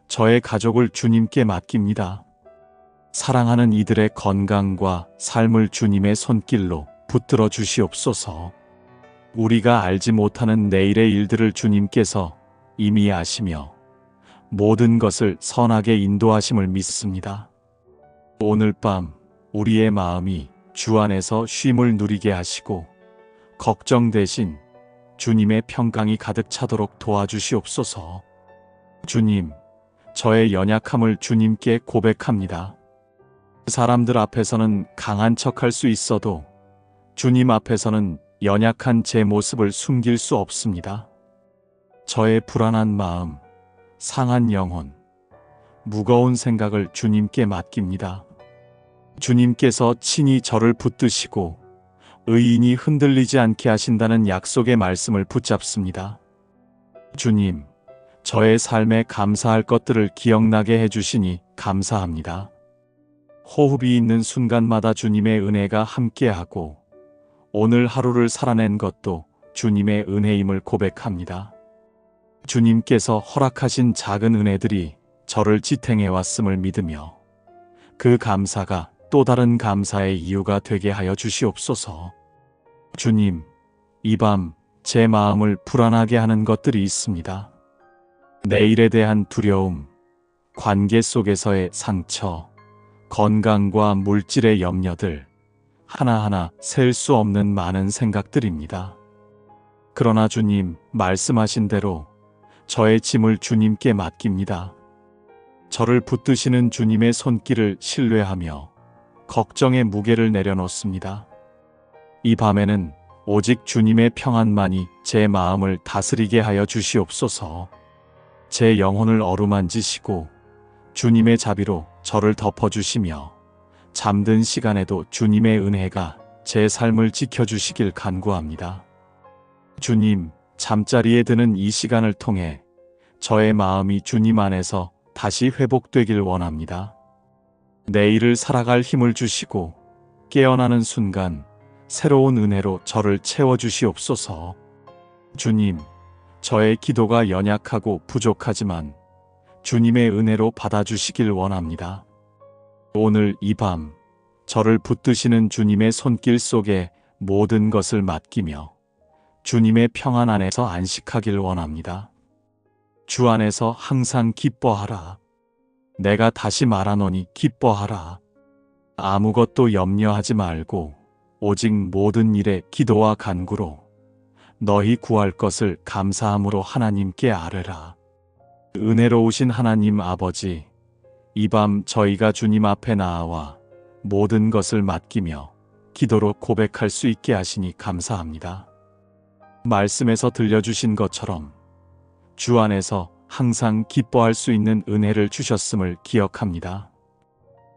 S1: 저의 가족을 주님께 맡깁니다. 사랑하는 이들의 건강과 삶을 주님의 손길로 붙들어 주시옵소서. 우리가 알지 못하는 내일의 일들을 주님께서 이미 아시며 모든 것을 선하게 인도하심을 믿습니다. 오늘 밤 우리의 마음이 주 안에서 쉼을 누리게 하시고 걱정 대신 주님의 평강이 가득 차도록 도와주시옵소서. 주님, 저의 연약함을 주님께 고백합니다. 사람들 앞에서는 강한 척할 수 있어도 주님 앞에서는 연약한 제 모습을 숨길 수 없습니다. 저의 불안한 마음, 상한 영혼, 무거운 생각을 주님께 맡깁니다. 주님께서 친히 저를 붙드시고 의인이 흔들리지 않게 하신다는 약속의 말씀을 붙잡습니다. 주님, 저의 삶에 감사할 것들을 기억나게 해주시니 감사합니다. 호흡이 있는 순간마다 주님의 은혜가 함께하고 오늘 하루를 살아낸 것도 주님의 은혜임을 고백합니다. 주님께서 허락하신 작은 은혜들이 저를 지탱해 왔음을 믿으며 그 감사가 또 다른 감사의 이유가 되게 하여 주시옵소서. 주님, 이 밤 제 마음을 불안하게 하는 것들이 있습니다. 내일에 대한 두려움, 관계 속에서의 상처, 건강과 물질의 염려들, 하나하나 셀 수 없는 많은 생각들입니다. 그러나 주님 말씀하신 대로 저의 짐을 주님께 맡깁니다. 저를 붙드시는 주님의 손길을 신뢰하며 걱정의 무게를 내려놓습니다. 이 밤에는 오직 주님의 평안만이 제 마음을 다스리게 하여 주시옵소서. 제 영혼을 어루만지시고 주님의 자비로 저를 덮어주시며 잠든 시간에도 주님의 은혜가 제 삶을 지켜주시길 간구합니다. 주님, 잠자리에 드는 이 시간을 통해 저의 마음이 주님 안에서 다시 회복되길 원합니다. 내일을 살아갈 힘을 주시고 깨어나는 순간 새로운 은혜로 저를 채워주시옵소서. 주님, 저의 기도가 연약하고 부족하지만 주님의 은혜로 받아주시길 원합니다. 오늘 이 밤 저를 붙드시는 주님의 손길 속에 모든 것을 맡기며 주님의 평안 안에서 안식하길 원합니다. 주 안에서 항상 기뻐하라. 내가 다시 말하노니 기뻐하라. 아무것도 염려하지 말고 오직 모든 일에 기도와 간구로 너희 구할 것을 감사함으로 하나님께 아뢰라. 은혜로우신 하나님 아버지, 이 밤 저희가 주님 앞에 나아와 모든 것을 맡기며 기도로 고백할 수 있게 하시니 감사합니다. 말씀에서 들려주신 것처럼 주 안에서 항상 기뻐할 수 있는 은혜를 주셨음을 기억합니다.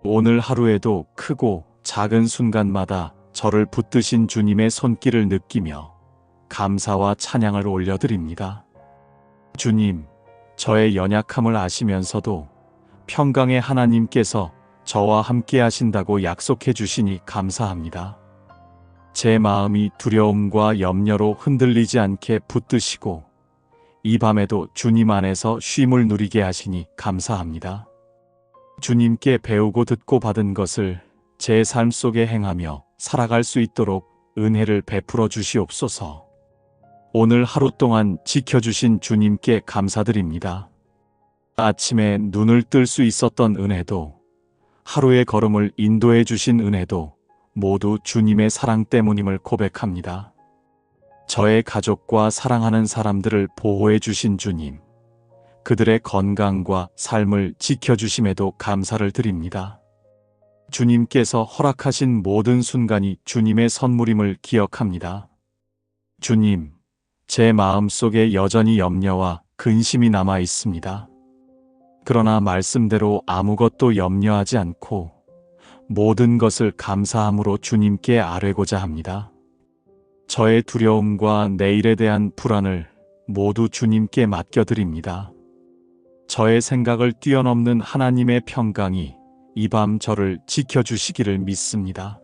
S1: 오늘 하루에도 크고 작은 순간마다 저를 붙드신 주님의 손길을 느끼며 감사와 찬양을 올려드립니다. 주님, 저의 연약함을 아시면서도 평강의 하나님께서 저와 함께 하신다고 약속해 주시니 감사합니다. 제 마음이 두려움과 염려로 흔들리지 않게 붙드시고 이 밤에도 주님 안에서 쉼을 누리게 하시니 감사합니다. 주님께 배우고 듣고 받은 것을 제 삶 속에 행하며 살아갈 수 있도록 은혜를 베풀어 주시옵소서. 오늘 하루 동안 지켜주신 주님께 감사드립니다. 아침에 눈을 뜰 수 있었던 은혜도, 하루의 걸음을 인도해 주신 은혜도 모두 주님의 사랑 때문임을 고백합니다. 저의 가족과 사랑하는 사람들을 보호해 주신 주님, 그들의 건강과 삶을 지켜주심에도 감사를 드립니다. 주님께서 허락하신 모든 순간이 주님의 선물임을 기억합니다. 주님, 제 마음속에 여전히 염려와 근심이 남아 있습니다. 그러나 말씀대로 아무것도 염려하지 않고 모든 것을 감사함으로 주님께 아뢰고자 합니다. 저의 두려움과 내일에 대한 불안을 모두 주님께 맡겨드립니다. 저의 생각을 뛰어넘는 하나님의 평강이 이 밤 저를 지켜주시기를 믿습니다.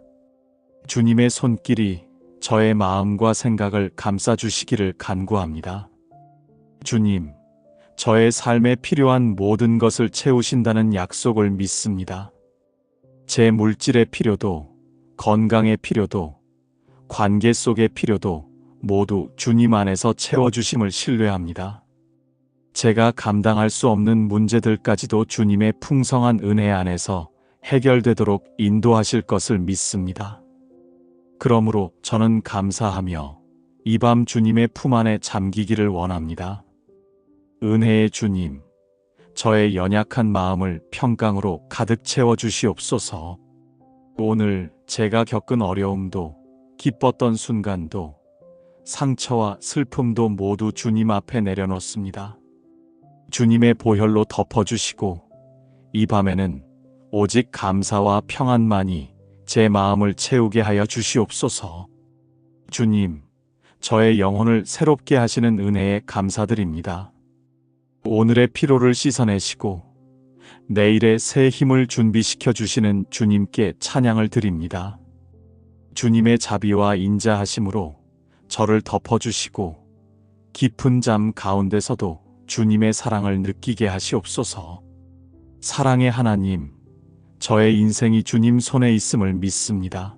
S1: 주님의 손길이 저의 마음과 생각을 감싸주시기를 간구합니다. 주님, 저의 삶에 필요한 모든 것을 채우신다는 약속을 믿습니다. 제 물질의 필요도, 건강의 필요도, 관계 속의 필요도 모두 주님 안에서 채워주심을 신뢰합니다. 제가 감당할 수 없는 문제들까지도 주님의 풍성한 은혜 안에서 해결되도록 인도하실 것을 믿습니다. 그러므로 저는 감사하며 이 밤 주님의 품 안에 잠기기를 원합니다. 은혜의 주님, 저의 연약한 마음을 평강으로 가득 채워주시옵소서. 오늘 제가 겪은 어려움도, 기뻤던 순간도, 상처와 슬픔도 모두 주님 앞에 내려놓습니다. 주님의 보혈로 덮어주시고 이 밤에는 오직 감사와 평안만이 제 마음을 채우게 하여 주시옵소서. 주님, 저의 영혼을 새롭게 하시는 은혜에 감사드립니다. 오늘의 피로를 씻어내시고 내일의 새 힘을 준비시켜 주시는 주님께 찬양을 드립니다. 주님의 자비와 인자하심으로 저를 덮어주시고 깊은 잠 가운데서도 주님의 사랑을 느끼게 하시옵소서. 사랑의 하나님, 저의 인생이 주님 손에 있음을 믿습니다.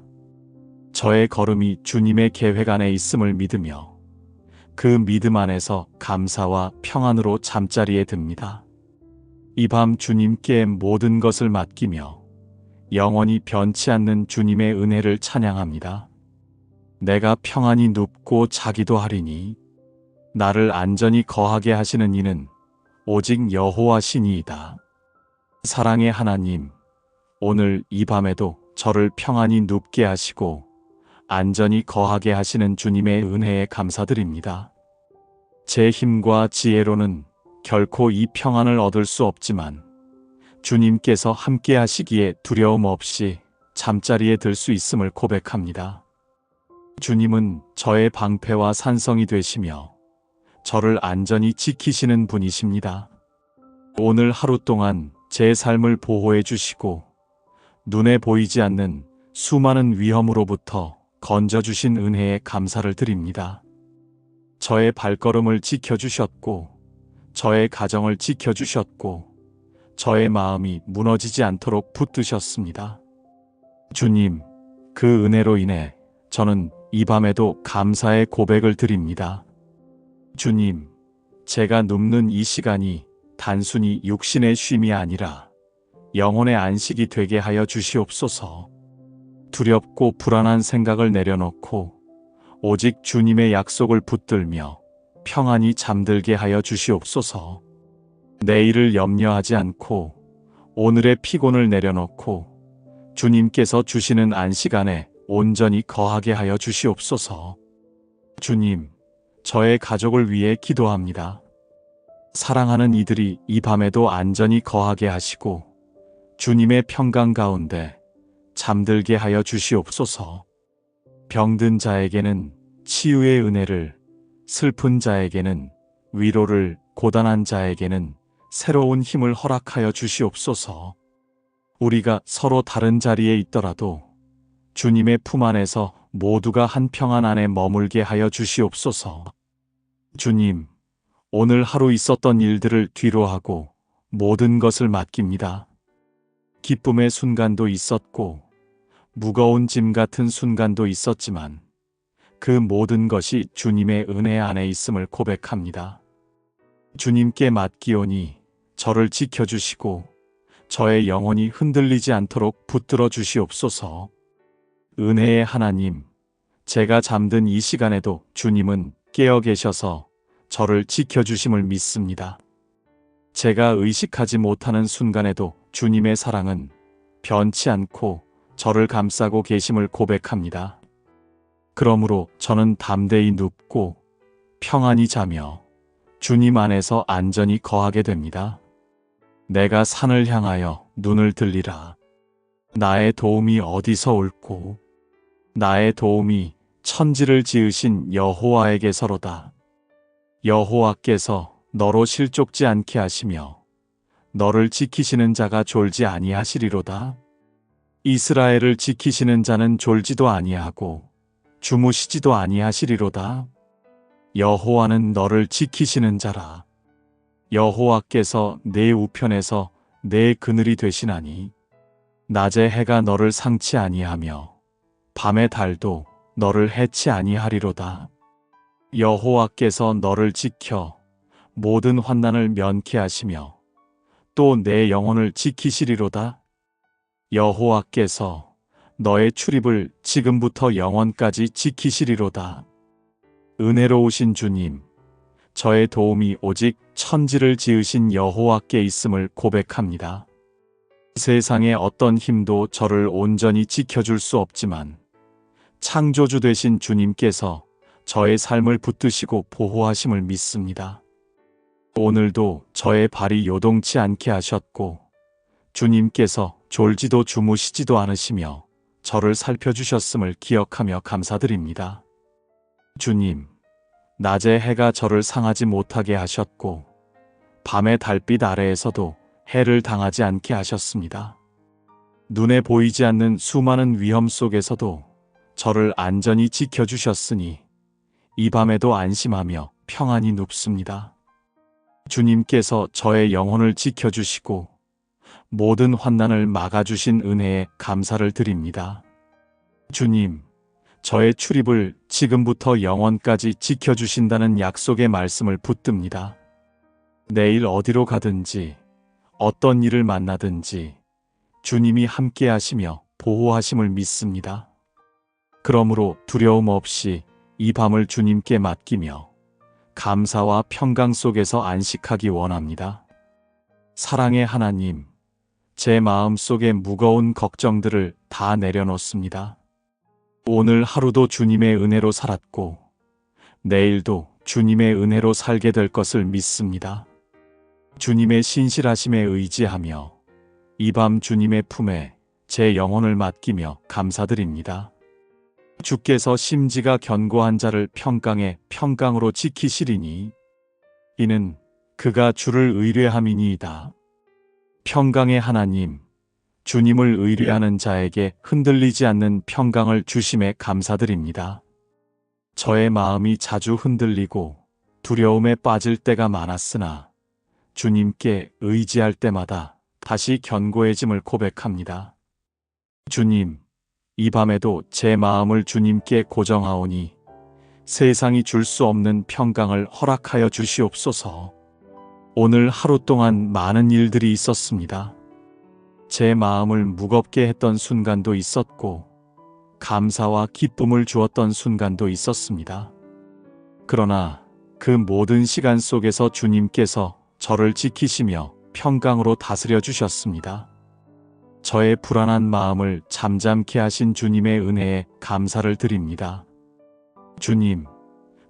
S1: 저의 걸음이 주님의 계획 안에 있음을 믿으며 그 믿음 안에서 감사와 평안으로 잠자리에 듭니다. 이 밤 주님께 모든 것을 맡기며 영원히 변치 않는 주님의 은혜를 찬양합니다. 내가 평안히 눕고 자기도 하리니 나를 안전히 거하게 하시는 이는 오직 여호와시니이다. 사랑의 하나님, 오늘 이 밤에도 저를 평안히 눕게 하시고 안전히 거하게 하시는 주님의 은혜에 감사드립니다. 제 힘과 지혜로는 결코 이 평안을 얻을 수 없지만 주님께서 함께 하시기에 두려움 없이 잠자리에 들 수 있음을 고백합니다. 주님은 저의 방패와 산성이 되시며 저를 안전히 지키시는 분이십니다. 오늘 하루 동안 제 삶을 보호해 주시고 눈에 보이지 않는 수많은 위험으로부터 건져주신 은혜에 감사를 드립니다. 저의 발걸음을 지켜주셨고 저의 가정을 지켜주셨고 저의 마음이 무너지지 않도록 붙드셨습니다. 주님, 그 은혜로 인해 저는 이 밤에도 감사의 고백을 드립니다. 주님, 제가 눕는 이 시간이 단순히 육신의 쉼이 아니라 영혼의 안식이 되게 하여 주시옵소서. 두렵고 불안한 생각을 내려놓고 오직 주님의 약속을 붙들며 평안히 잠들게 하여 주시옵소서. 내일을 염려하지 않고 오늘의 피곤을 내려놓고 주님께서 주시는 안식 안에 온전히 거하게 하여 주시옵소서. 주님, 저의 가족을 위해 기도합니다. 사랑하는 이들이 이 밤에도 안전히 거하게 하시고 주님의 평강 가운데 잠들게 하여 주시옵소서. 병든 자에게는 치유의 은혜를, 슬픈 자에게는 위로를, 고단한 자에게는 새로운 힘을 허락하여 주시옵소서. 우리가 서로 다른 자리에 있더라도 주님의 품 안에서 모두가 한 평안 안에 머물게 하여 주시옵소서. 주님, 오늘 하루 있었던 일들을 뒤로하고 모든 것을 맡깁니다. 기쁨의 순간도 있었고 무거운 짐 같은 순간도 있었지만 그 모든 것이 주님의 은혜 안에 있음을 고백합니다. 주님께 맡기오니 저를 지켜주시고 저의 영혼이 흔들리지 않도록 붙들어 주시옵소서. 은혜의 하나님, 제가 잠든 이 시간에도 주님은 깨어 계셔서 저를 지켜주심을 믿습니다. 제가 의식하지 못하는 순간에도 주님의 사랑은 변치 않고 저를 감싸고 계심을 고백합니다. 그러므로 저는 담대히 눕고 평안히 자며 주님 안에서 안전히 거하게 됩니다. 내가 산을 향하여 눈을 들리라. 나의 도움이 어디서 올꼬? 나의 도움이 천지를 지으신 여호와에게서로다. 여호와께서 너로 실족지 않게 하시며 너를 지키시는 자가 졸지 아니하시리로다. 이스라엘을 지키시는 자는 졸지도 아니하고 주무시지도 아니하시리로다. 여호와는 너를 지키시는 자라. 여호와께서 내 우편에서 내 그늘이 되시나니 낮에 해가 너를 상치 아니하며 밤의 달도 너를 해치 아니하리로다. 여호와께서 너를 지켜 모든 환난을 면케 하시며 또 내 영혼을 지키시리로다. 여호와께서 너의 출입을 지금부터 영원까지 지키시리로다. 은혜로우신 주님, 저의 도움이 오직 천지를 지으신 여호와께 있음을 고백합니다. 세상의 어떤 힘도 저를 온전히 지켜줄 수 없지만 창조주 되신 주님께서 저의 삶을 붙드시고 보호하심을 믿습니다. 오늘도 저의 발이 요동치 않게 하셨고 주님께서 졸지도 주무시지도 않으시며 저를 살펴주셨음을 기억하며 감사드립니다. 주님, 낮에 해가 저를 상하지 못하게 하셨고 밤의 달빛 아래에서도 해를 당하지 않게 하셨습니다. 눈에 보이지 않는 수많은 위험 속에서도 저를 안전히 지켜주셨으니 이 밤에도 안심하며 평안히 눕습니다. 주님께서 저의 영혼을 지켜주시고 모든 환난을 막아주신 은혜에 감사를 드립니다. 주님, 저의 출입을 지금부터 영원까지 지켜주신다는 약속의 말씀을 붙듭니다. 내일 어디로 가든지 어떤 일을 만나든지 주님이 함께 하시며 보호하심을 믿습니다. 그러므로 두려움 없이 이 밤을 주님께 맡기며 감사와 평강 속에서 안식하기 원합니다. 사랑의 하나님, 제 마음 속에 무거운 걱정들을 다 내려놓습니다. 오늘 하루도 주님의 은혜로 살았고 내일도 주님의 은혜로 살게 될 것을 믿습니다. 주님의 신실하심에 의지하며 이 밤 주님의 품에 제 영혼을 맡기며 감사드립니다. 주께서 심지가 견고한 자를 평강에 평강으로 지키시리니 이는 그가 주를 의뢰함이니이다. 평강의 하나님, 주님을 의뢰하는 자에게 흔들리지 않는 평강을 주심에 감사드립니다. 저의 마음이 자주 흔들리고 두려움에 빠질 때가 많았으나 주님께 의지할 때마다 다시 견고해짐을 고백합니다. 주님, 이 밤에도 제 마음을 주님께 고정하오니 세상이 줄 수 없는 평강을 허락하여 주시옵소서. 오늘 하루 동안 많은 일들이 있었습니다. 제 마음을 무겁게 했던 순간도 있었고 감사와 기쁨을 주었던 순간도 있었습니다. 그러나 그 모든 시간 속에서 주님께서 저를 지키시며 평강으로 다스려 주셨습니다. 저의 불안한 마음을 잠잠케 하신 주님의 은혜에 감사를 드립니다. 주님,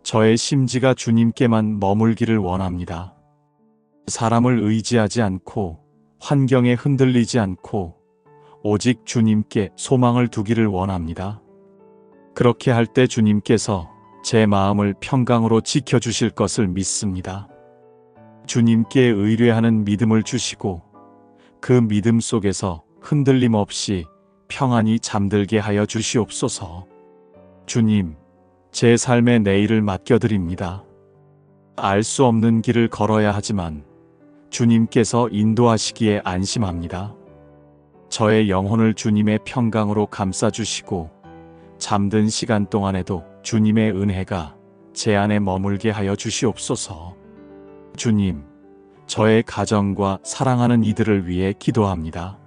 S1: 저의 심지가 주님께만 머물기를 원합니다. 사람을 의지하지 않고 환경에 흔들리지 않고 오직 주님께 소망을 두기를 원합니다. 그렇게 할 때 주님께서 제 마음을 평강으로 지켜주실 것을 믿습니다. 주님께 의뢰하는 믿음을 주시고 그 믿음 속에서 흔들림 없이 평안히 잠들게 하여 주시옵소서. 주님, 제 삶의 내일을 맡겨드립니다. 알 수 없는 길을 걸어야 하지만 주님께서 인도하시기에 안심합니다. 저의 영혼을 주님의 평강으로 감싸주시고 잠든 시간 동안에도 주님의 은혜가 제 안에 머물게 하여 주시옵소서. 주님, 저의 가정과 사랑하는 이들을 위해 기도합니다.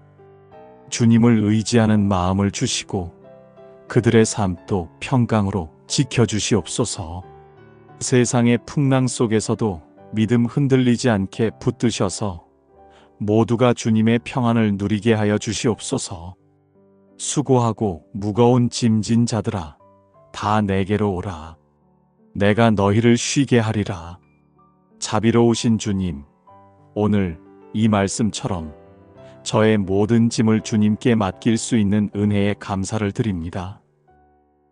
S1: 주님을 의지하는 마음을 주시고 그들의 삶도 평강으로 지켜주시옵소서. 세상의 풍랑 속에서도 믿음 흔들리지 않게 붙드셔서 모두가 주님의 평안을 누리게 하여 주시옵소서. 수고하고 무거운 짐진 자들아, 다 내게로 오라. 내가 너희를 쉬게 하리라. 자비로우신 주님, 오늘 이 말씀처럼 저의 모든 짐을 주님께 맡길 수 있는 은혜에 감사를 드립니다.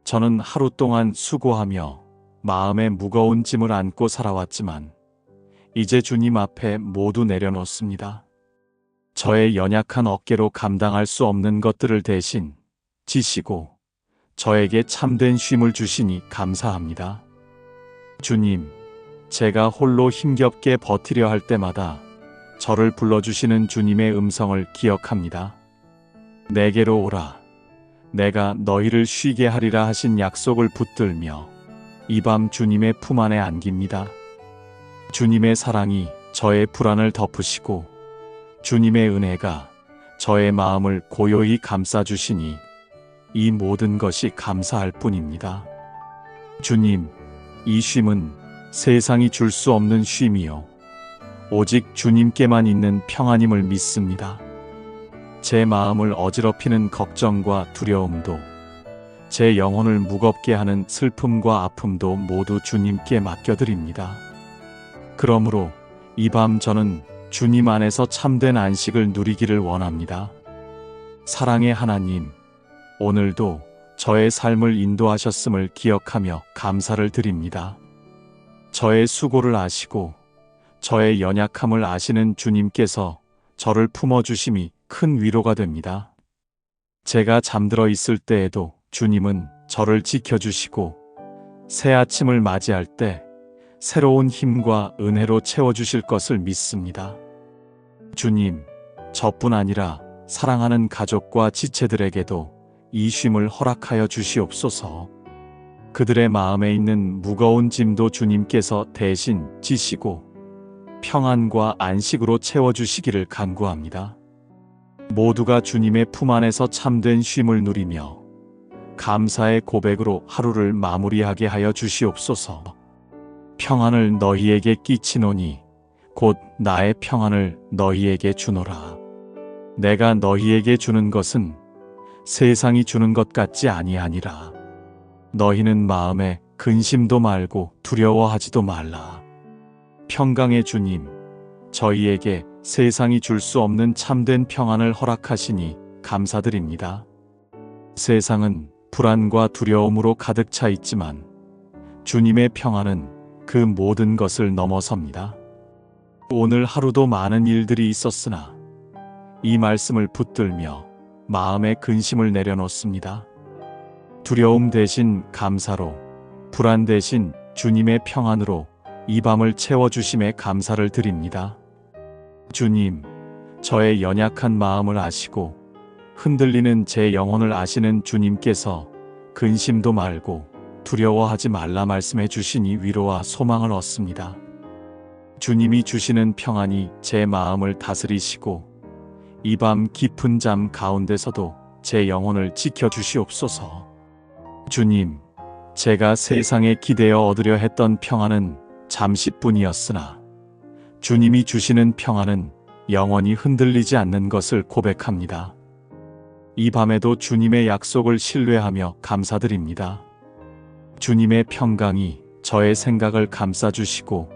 S1: 저는 하루 동안 수고하며 마음에 무거운 짐을 안고 살아왔지만 이제 주님 앞에 모두 내려놓습니다. 저의 연약한 어깨로 감당할 수 없는 것들을 대신 지시고 저에게 참된 쉼을 주시니 감사합니다. 주님, 제가 홀로 힘겹게 버티려 할 때마다 저를 불러주시는 주님의 음성을 기억합니다. 내게로 오라. 내가 너희를 쉬게 하리라 하신 약속을 붙들며 이 밤 주님의 품 안에 안깁니다. 주님의 사랑이 저의 불안을 덮으시고 주님의 은혜가 저의 마음을 고요히 감싸주시니 이 모든 것이 감사할 뿐입니다. 주님, 이 쉼은 세상이 줄 수 없는 쉼이요 오직 주님께만 있는 평안임을 믿습니다. 제 마음을 어지럽히는 걱정과 두려움도 제 영혼을 무겁게 하는 슬픔과 아픔도 모두 주님께 맡겨드립니다. 그러므로 이 밤 저는 주님 안에서 참된 안식을 누리기를 원합니다. 사랑의 하나님, 오늘도 저의 삶을 인도하셨음을 기억하며 감사를 드립니다. 저의 수고를 아시고 저의 연약함을 아시는 주님께서 저를 품어주심이 큰 위로가 됩니다. 제가 잠들어 있을 때에도 주님은 저를 지켜주시고 새 아침을 맞이할 때 새로운 힘과 은혜로 채워주실 것을 믿습니다. 주님, 저뿐 아니라 사랑하는 가족과 지체들에게도 이 쉼을 허락하여 주시옵소서. 그들의 마음에 있는 무거운 짐도 주님께서 대신 지시고 평안과 안식으로 채워주시기를 간구합니다. 모두가 주님의 품 안에서 참된 쉼을 누리며 감사의 고백으로 하루를 마무리하게 하여 주시옵소서. 평안을 너희에게 끼치노니 곧 나의 평안을 너희에게 주노라. 내가 너희에게 주는 것은 세상이 주는 것 같지 아니하니라. 너희는 마음에 근심도 말고 두려워하지도 말라. 평강의 주님, 저희에게 세상이 줄 수 없는 참된 평안을 허락하시니 감사드립니다. 세상은 불안과 두려움으로 가득 차 있지만 주님의 평안은 그 모든 것을 넘어섭니다. 오늘 하루도 많은 일들이 있었으나 이 말씀을 붙들며 마음의 근심을 내려놓습니다. 두려움 대신 감사로, 불안 대신 주님의 평안으로 이 밤을 채워주심에 감사를 드립니다. 주님, 저의 연약한 마음을 아시고 흔들리는 제 영혼을 아시는 주님께서 근심도 말고 두려워하지 말라 말씀해 주시니 위로와 소망을 얻습니다. 주님이 주시는 평안이 제 마음을 다스리시고 이 밤 깊은 잠 가운데서도 제 영혼을 지켜주시옵소서. 주님, 제가 세상에 기대어 얻으려 했던 평안은 잠시뿐이었으나 주님이 주시는 평안은 영원히 흔들리지 않는 것을 고백합니다. 이 밤에도 주님의 약속을 신뢰하며 감사드립니다. 주님의 평강이 저의 생각을 감싸주시고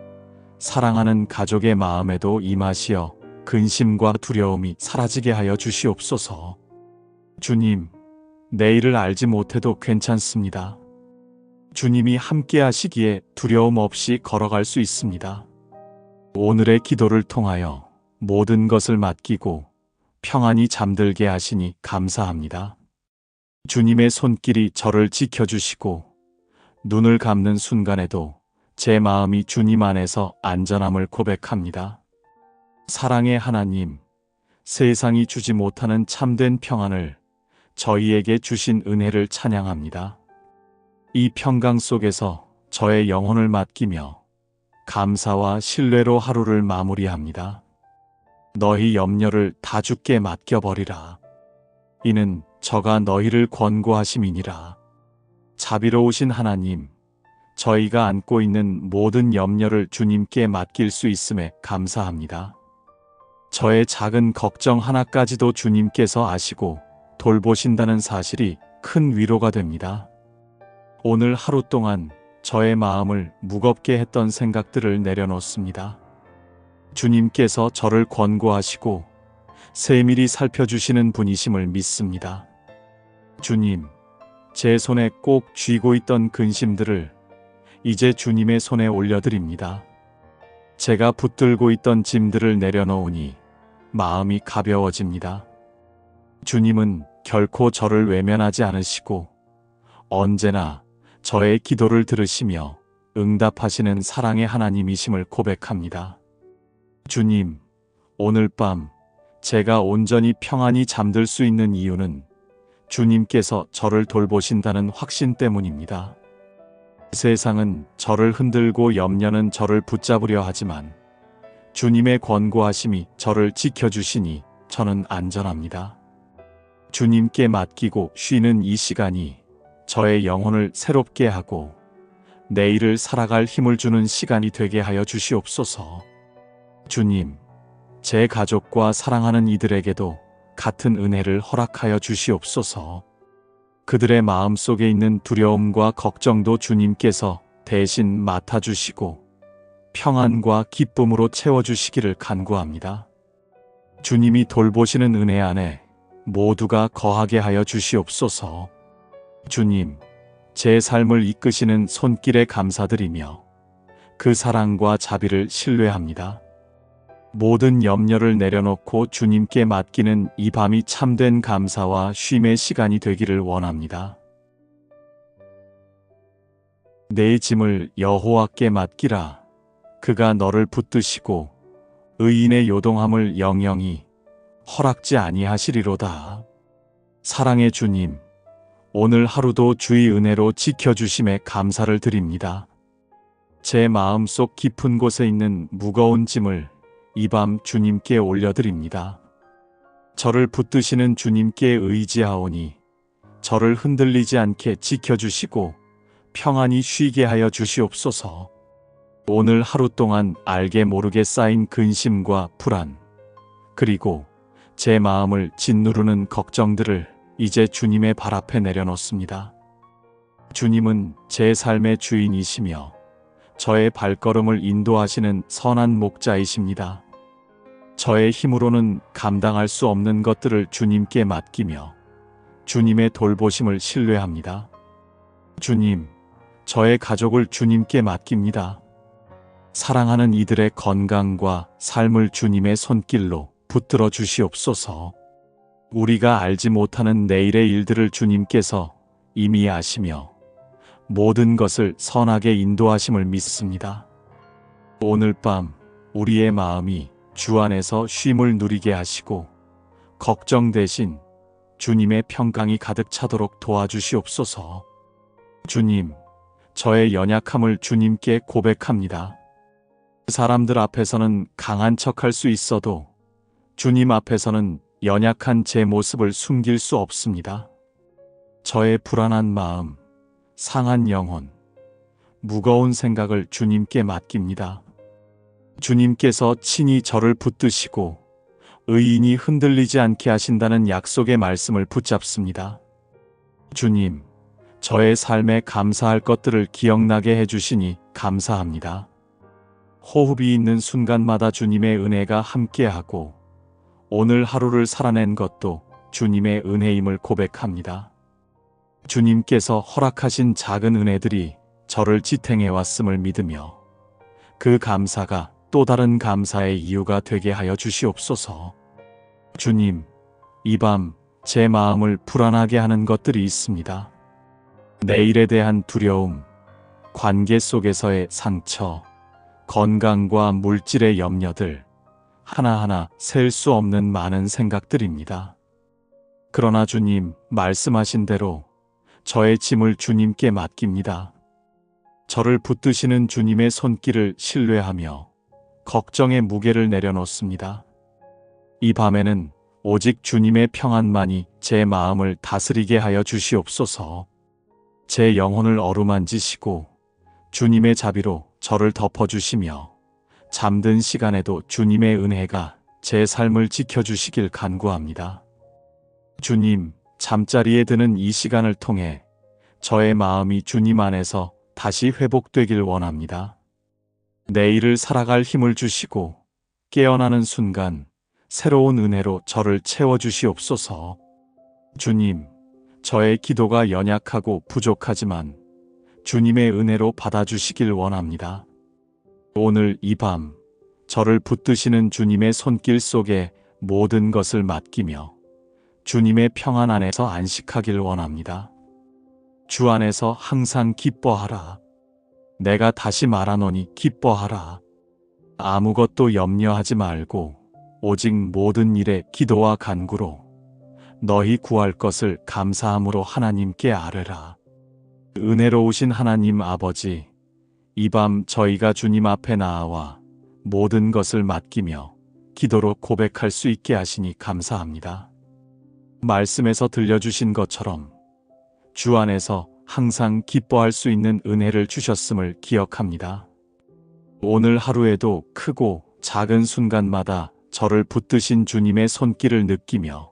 S1: 사랑하는 가족의 마음에도 임하시어 근심과 두려움이 사라지게 하여 주시옵소서. 주님, 내일을 알지 못해도 괜찮습니다. 주님이 함께 하시기에 두려움 없이 걸어갈 수 있습니다. 오늘의 기도를 통하여 모든 것을 맡기고 평안히 잠들게 하시니 감사합니다. 주님의 손길이 저를 지켜주시고 눈을 감는 순간에도 제 마음이 주님 안에서 안전함을 고백합니다. 사랑의 하나님, 세상이 주지 못하는 참된 평안을 저희에게 주신 은혜를 찬양합니다. 이 평강 속에서 저의 영혼을 맡기며 감사와 신뢰로 하루를 마무리합니다. 너희 염려를 다 주께 맡겨버리라. 이는 저가 너희를 권고하심이니라. 자비로우신 하나님, 저희가 안고 있는 모든 염려를 주님께 맡길 수 있음에 감사합니다. 저의 작은 걱정 하나까지도 주님께서 아시고 돌보신다는 사실이 큰 위로가 됩니다. 오늘 하루 동안 저의 마음을 무겁게 했던 생각들을 내려놓습니다. 주님께서 저를 권고하시고 세밀히 살펴주시는 분이심을 믿습니다. 주님, 제 손에 꼭 쥐고 있던 근심들을 이제 주님의 손에 올려드립니다. 제가 붙들고 있던 짐들을 내려놓으니 마음이 가벼워집니다. 주님은 결코 저를 외면하지 않으시고 언제나 저의 기도를 들으시며 응답하시는 사랑의 하나님이심을 고백합니다. 주님, 오늘 밤 제가 온전히 평안히 잠들 수 있는 이유는 주님께서 저를 돌보신다는 확신 때문입니다. 세상은 저를 흔들고 염려는 저를 붙잡으려 하지만 주님의 권고하심이 저를 지켜주시니 저는 안전합니다. 주님께 맡기고 쉬는 이 시간이 저의 영혼을 새롭게 하고 내일을 살아갈 힘을 주는 시간이 되게 하여 주시옵소서. 주님, 제 가족과 사랑하는 이들에게도 같은 은혜를 허락하여 주시옵소서. 그들의 마음 속에 있는 두려움과 걱정도 주님께서 대신 맡아주시고 평안과 기쁨으로 채워주시기를 간구합니다. 주님이 돌보시는 은혜 안에 모두가 거하게 하여 주시옵소서. 주님, 제 삶을 이끄시는 손길에 감사드리며 그 사랑과 자비를 신뢰합니다. 모든 염려를 내려놓고 주님께 맡기는 이 밤이 참된 감사와 쉼의 시간이 되기를 원합니다. 내 짐을 여호와께 맡기라. 그가 너를 붙드시고 의인의 요동함을 영영히 허락지 아니하시리로다. 사랑의 주님, 오늘 하루도 주의 은혜로 지켜주심에 감사를 드립니다. 제 마음속 깊은 곳에 있는 무거운 짐을 이 밤 주님께 올려드립니다. 저를 붙드시는 주님께 의지하오니 저를 흔들리지 않게 지켜주시고 평안히 쉬게 하여 주시옵소서. 오늘 하루 동안 알게 모르게 쌓인 근심과 불안, 그리고 제 마음을 짓누르는 걱정들을 이제 주님의 발 앞에 내려놓습니다. 주님은 제 삶의 주인이시며 저의 발걸음을 인도하시는 선한 목자이십니다. 저의 힘으로는 감당할 수 없는 것들을 주님께 맡기며 주님의 돌보심을 신뢰합니다. 주님, 저의 가족을 주님께 맡깁니다. 사랑하는 이들의 건강과 삶을 주님의 손길로 붙들어 주시옵소서. 우리가 알지 못하는 내일의 일들을 주님께서 이미 아시며 모든 것을 선하게 인도하심을 믿습니다. 오늘 밤 우리의 마음이 주 안에서 쉼을 누리게 하시고 걱정 대신 주님의 평강이 가득 차도록 도와주시옵소서. 주님, 저의 연약함을 주님께 고백합니다. 사람들 앞에서는 강한 척할 수 있어도 주님 앞에서는 연약한 제 모습을 숨길 수 없습니다. 저의 불안한 마음, 상한 영혼, 무거운 생각을 주님께 맡깁니다. 주님께서 친히 저를 붙드시고 의인이 흔들리지 않게 하신다는 약속의 말씀을 붙잡습니다. 주님, 저의 삶에 감사할 것들을 기억나게 해주시니 감사합니다. 호흡이 있는 순간마다 주님의 은혜가 함께하고 오늘 하루를 살아낸 것도 주님의 은혜임을 고백합니다. 주님께서 허락하신 작은 은혜들이 저를 지탱해 왔음을 믿으며 그 감사가 또 다른 감사의 이유가 되게 하여 주시옵소서. 주님, 이 밤 제 마음을 불안하게 하는 것들이 있습니다. 내일에 대한 두려움, 관계 속에서의 상처, 건강과 물질의 염려들, 하나하나 셀 수 없는 많은 생각들입니다. 그러나 주님 말씀하신 대로 저의 짐을 주님께 맡깁니다. 저를 붙드시는 주님의 손길을 신뢰하며 걱정의 무게를 내려놓습니다. 이 밤에는 오직 주님의 평안만이 제 마음을 다스리게 하여 주시옵소서. 제 영혼을 어루만지시고 주님의 자비로 저를 덮어주시며 잠든 시간에도 주님의 은혜가 제 삶을 지켜주시길 간구합니다. 주님, 잠자리에 드는 이 시간을 통해 저의 마음이 주님 안에서 다시 회복되길 원합니다. 내일을 살아갈 힘을 주시고 깨어나는 순간 새로운 은혜로 저를 채워주시옵소서. 주님, 저의 기도가 연약하고 부족하지만 주님의 은혜로 받아주시길 원합니다. 오늘 이 밤 저를 붙드시는 주님의 손길 속에 모든 것을 맡기며 주님의 평안 안에서 안식하길 원합니다. 주 안에서 항상 기뻐하라. 내가 다시 말하노니 기뻐하라. 아무것도 염려하지 말고 오직 모든 일에 기도와 간구로 너희 구할 것을 감사함으로 하나님께 아뢰라. 은혜로우신 하나님 아버지, 이 밤 저희가 주님 앞에 나아와 모든 것을 맡기며 기도로 고백할 수 있게 하시니 감사합니다. 말씀에서 들려주신 것처럼 주 안에서 항상 기뻐할 수 있는 은혜를 주셨음을 기억합니다. 오늘 하루에도 크고 작은 순간마다 저를 붙드신 주님의 손길을 느끼며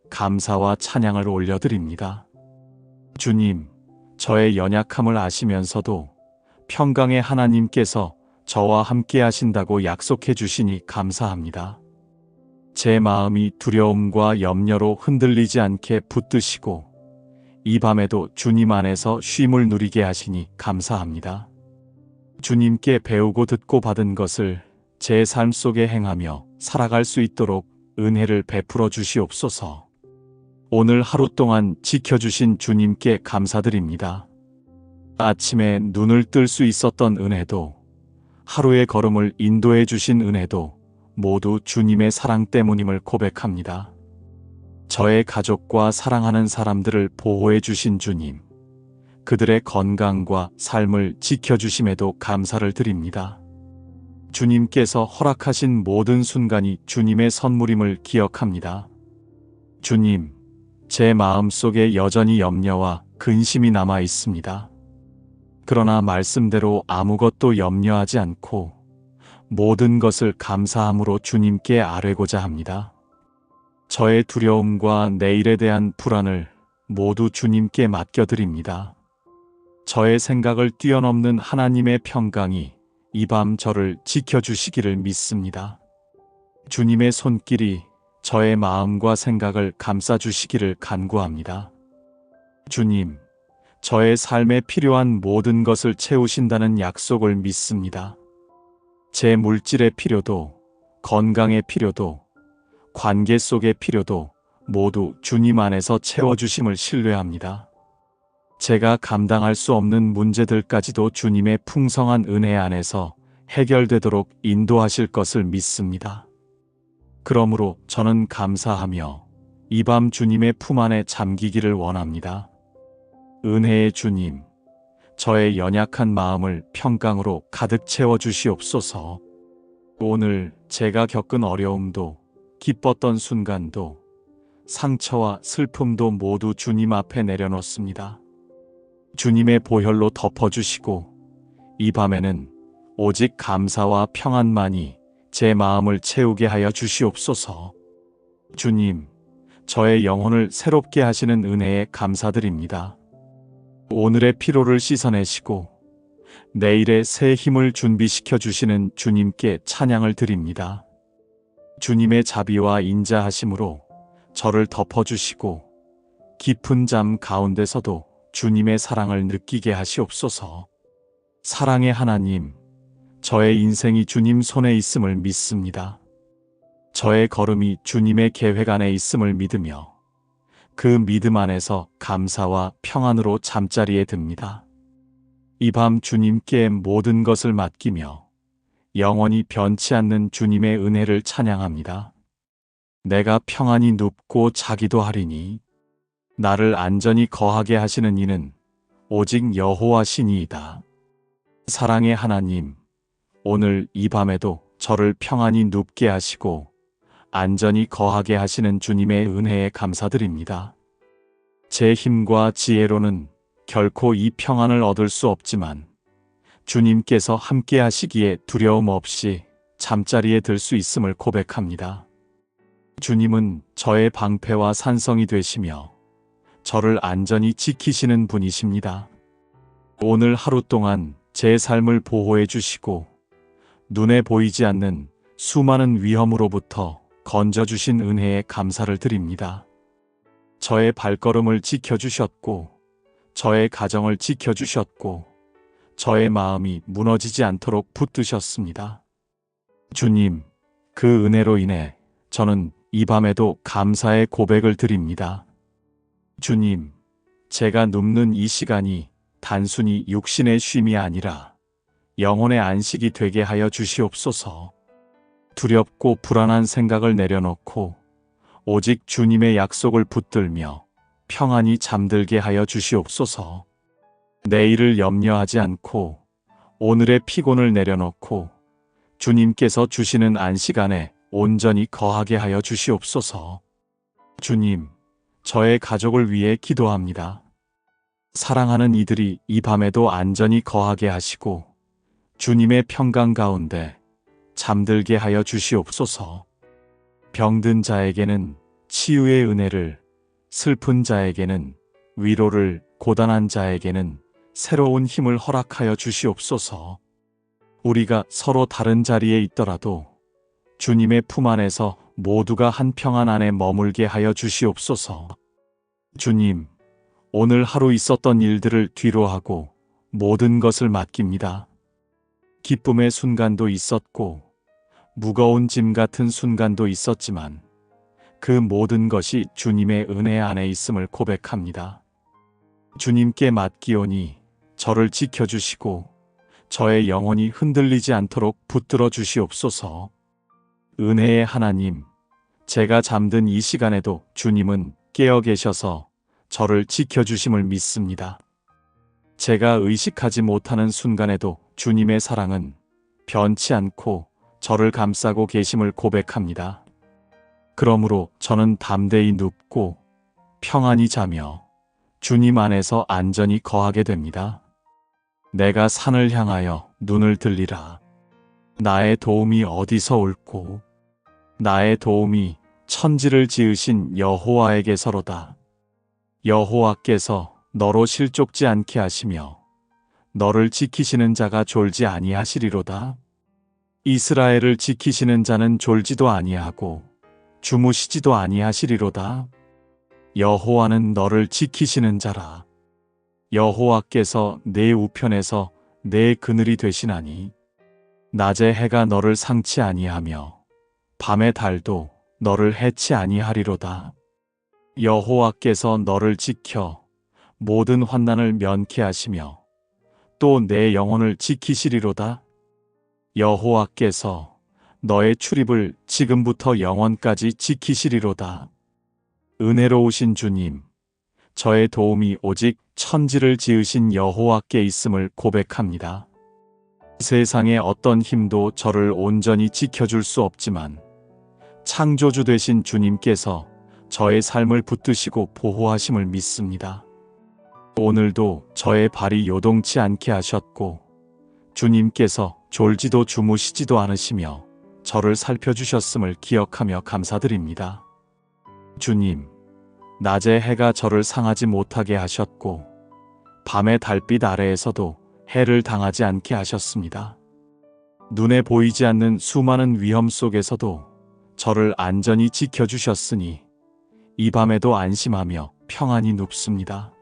S1: 감사와 찬양을 올려드립니다. 주님, 저의 연약함을 아시면서도 평강의 하나님께서 저와 함께 하신다고 약속해 주시니 감사합니다. 제 마음이 두려움과 염려로 흔들리지 않게 붙드시고 이 밤에도 주님 안에서 쉼을 누리게 하시니 감사합니다. 주님께 배우고 듣고 받은 것을 제 삶 속에 행하며 살아갈 수 있도록 은혜를 베풀어 주시옵소서. 오늘 하루 동안 지켜주신 주님께 감사드립니다. 아침에 눈을 뜰 수 있었던 은혜도, 하루의 걸음을 인도해 주신 은혜도 모두 주님의 사랑 때문임을 고백합니다. 저의 가족과 사랑하는 사람들을 보호해 주신 주님, 그들의 건강과 삶을 지켜주심에도 감사를 드립니다. 주님께서 허락하신 모든 순간이 주님의 선물임을 기억합니다. 주님, 제 마음속에 여전히 염려와 근심이 남아 있습니다. 그러나 말씀대로 아무것도 염려하지 않고 모든 것을 감사함으로 주님께 아뢰고자 합니다. 저의 두려움과 내일에 대한 불안을 모두 주님께 맡겨드립니다. 저의 생각을 뛰어넘는 하나님의 평강이 이 밤 저를 지켜주시기를 믿습니다. 주님의 손길이 저의 마음과 생각을 감싸주시기를 간구합니다. 주님, 저의 삶에 필요한 모든 것을 채우신다는 약속을 믿습니다. 제 물질의 필요도, 건강의 필요도, 관계 속의 필요도 모두 주님 안에서 채워주심을 신뢰합니다. 제가 감당할 수 없는 문제들까지도 주님의 풍성한 은혜 안에서 해결되도록 인도하실 것을 믿습니다. 그러므로 저는 감사하며 이 밤 주님의 품 안에 잠기기를 원합니다. 은혜의 주님, 저의 연약한 마음을 평강으로 가득 채워주시옵소서. 오늘 제가 겪은 어려움도, 기뻤던 순간도, 상처와 슬픔도 모두 주님 앞에 내려놓습니다. 주님의 보혈로 덮어주시고 이 밤에는 오직 감사와 평안만이 제 마음을 채우게 하여 주시옵소서. 주님, 저의 영혼을 새롭게 하시는 은혜에 감사드립니다. 오늘의 피로를 씻어내시고 내일의 새 힘을 준비시켜 주시는 주님께 찬양을 드립니다. 주님의 자비와 인자하심으로 저를 덮어주시고 깊은 잠 가운데서도 주님의 사랑을 느끼게 하시옵소서. 사랑의 하나님, 저의 인생이 주님 손에 있음을 믿습니다. 저의 걸음이 주님의 계획 안에 있음을 믿으며 그 믿음 안에서 감사와 평안으로 잠자리에 듭니다. 이 밤 주님께 모든 것을 맡기며 영원히 변치 않는 주님의 은혜를 찬양합니다. 내가 평안히 눕고 자기도 하리니 나를 안전히 거하게 하시는 이는 오직 여호와시니이다. 사랑의 하나님, 오늘 이 밤에도 저를 평안히 눕게 하시고 안전히 거하게 하시는 주님의 은혜에 감사드립니다. 제 힘과 지혜로는 결코 이 평안을 얻을 수 없지만 주님께서 함께 하시기에 두려움 없이 잠자리에 들 수 있음을 고백합니다. 주님은 저의 방패와 산성이 되시며 저를 안전히 지키시는 분이십니다. 오늘 하루 동안 제 삶을 보호해 주시고 눈에 보이지 않는 수많은 위험으로부터 건져주신 은혜에 감사를 드립니다. 저의 발걸음을 지켜주셨고, 저의 가정을 지켜주셨고, 저의 마음이 무너지지 않도록 붙드셨습니다. 주님, 그 은혜로 인해 저는 이 밤에도 감사의 고백을 드립니다. 주님, 제가 눕는 이 시간이 단순히 육신의 쉼이 아니라 영혼의 안식이 되게 하여 주시옵소서. 두렵고 불안한 생각을 내려놓고 오직 주님의 약속을 붙들며 평안히 잠들게 하여 주시옵소서. 내일을 염려하지 않고 오늘의 피곤을 내려놓고 주님께서 주시는 안식 안에 온전히 거하게 하여 주시옵소서. 주님, 저의 가족을 위해 기도합니다. 사랑하는 이들이 이 밤에도 안전히 거하게 하시고 주님의 평강 가운데 잠들게 하여 주시옵소서. 병든 자에게는 치유의 은혜를, 슬픈 자에게는 위로를, 고단한 자에게는 새로운 힘을 허락하여 주시옵소서. 우리가 서로 다른 자리에 있더라도 주님의 품 안에서 모두가 한 평안 안에 머물게 하여 주시옵소서. 주님, 오늘 하루 있었던 일들을 뒤로하고 모든 것을 맡깁니다. 기쁨의 순간도 있었고 무거운 짐 같은 순간도 있었지만 그 모든 것이 주님의 은혜 안에 있음을 고백합니다. 주님께 맡기오니 저를 지켜주시고 저의 영혼이 흔들리지 않도록 붙들어 주시옵소서. 은혜의 하나님, 제가 잠든 이 시간에도 주님은 깨어 계셔서 저를 지켜주심을 믿습니다. 제가 의식하지 못하는 순간에도 주님의 사랑은 변치 않고 저를 감싸고 계심을 고백합니다. 그러므로 저는 담대히 눕고 평안히 자며 주님 안에서 안전히 거하게 됩니다. 내가 산을 향하여 눈을 들리라. 나의 도움이 어디서 올꼬? 나의 도움이 천지를 지으신 여호와에게서로다. 여호와께서 너로 실족지 않게 하시며 너를 지키시는 자가 졸지 아니하시리로다. 이스라엘을 지키시는 자는 졸지도 아니하고 주무시지도 아니하시리로다. 여호와는 너를 지키시는 자라. 여호와께서 내 우편에서 내 그늘이 되시나니 낮에 해가 너를 상치 아니하며 밤의 달도 너를 해치 아니하리로다. 여호와께서 너를 지켜 모든 환난을 면케 하시며 또 내 영혼을 지키시리로다. 여호와께서 너의 출입을 지금부터 영원까지 지키시리로다. 은혜로우신 주님, 저의 도움이 오직 천지를 지으신 여호와께 있음을 고백합니다. 세상의 어떤 힘도 저를 온전히 지켜줄 수 없지만 창조주 되신 주님께서 저의 삶을 붙드시고 보호하심을 믿습니다. 오늘도 저의 발이 요동치 않게 하셨고 주님께서 졸지도 주무시지도 않으시며 저를 살펴주셨음을 기억하며 감사드립니다. 주님, 낮에 해가 저를 상하지 못하게 하셨고 밤의 달빛 아래에서도 해를 당하지 않게 하셨습니다. 눈에 보이지 않는 수많은 위험 속에서도 저를 안전히 지켜주셨으니 이 밤에도 안심하며 평안히 눕습니다.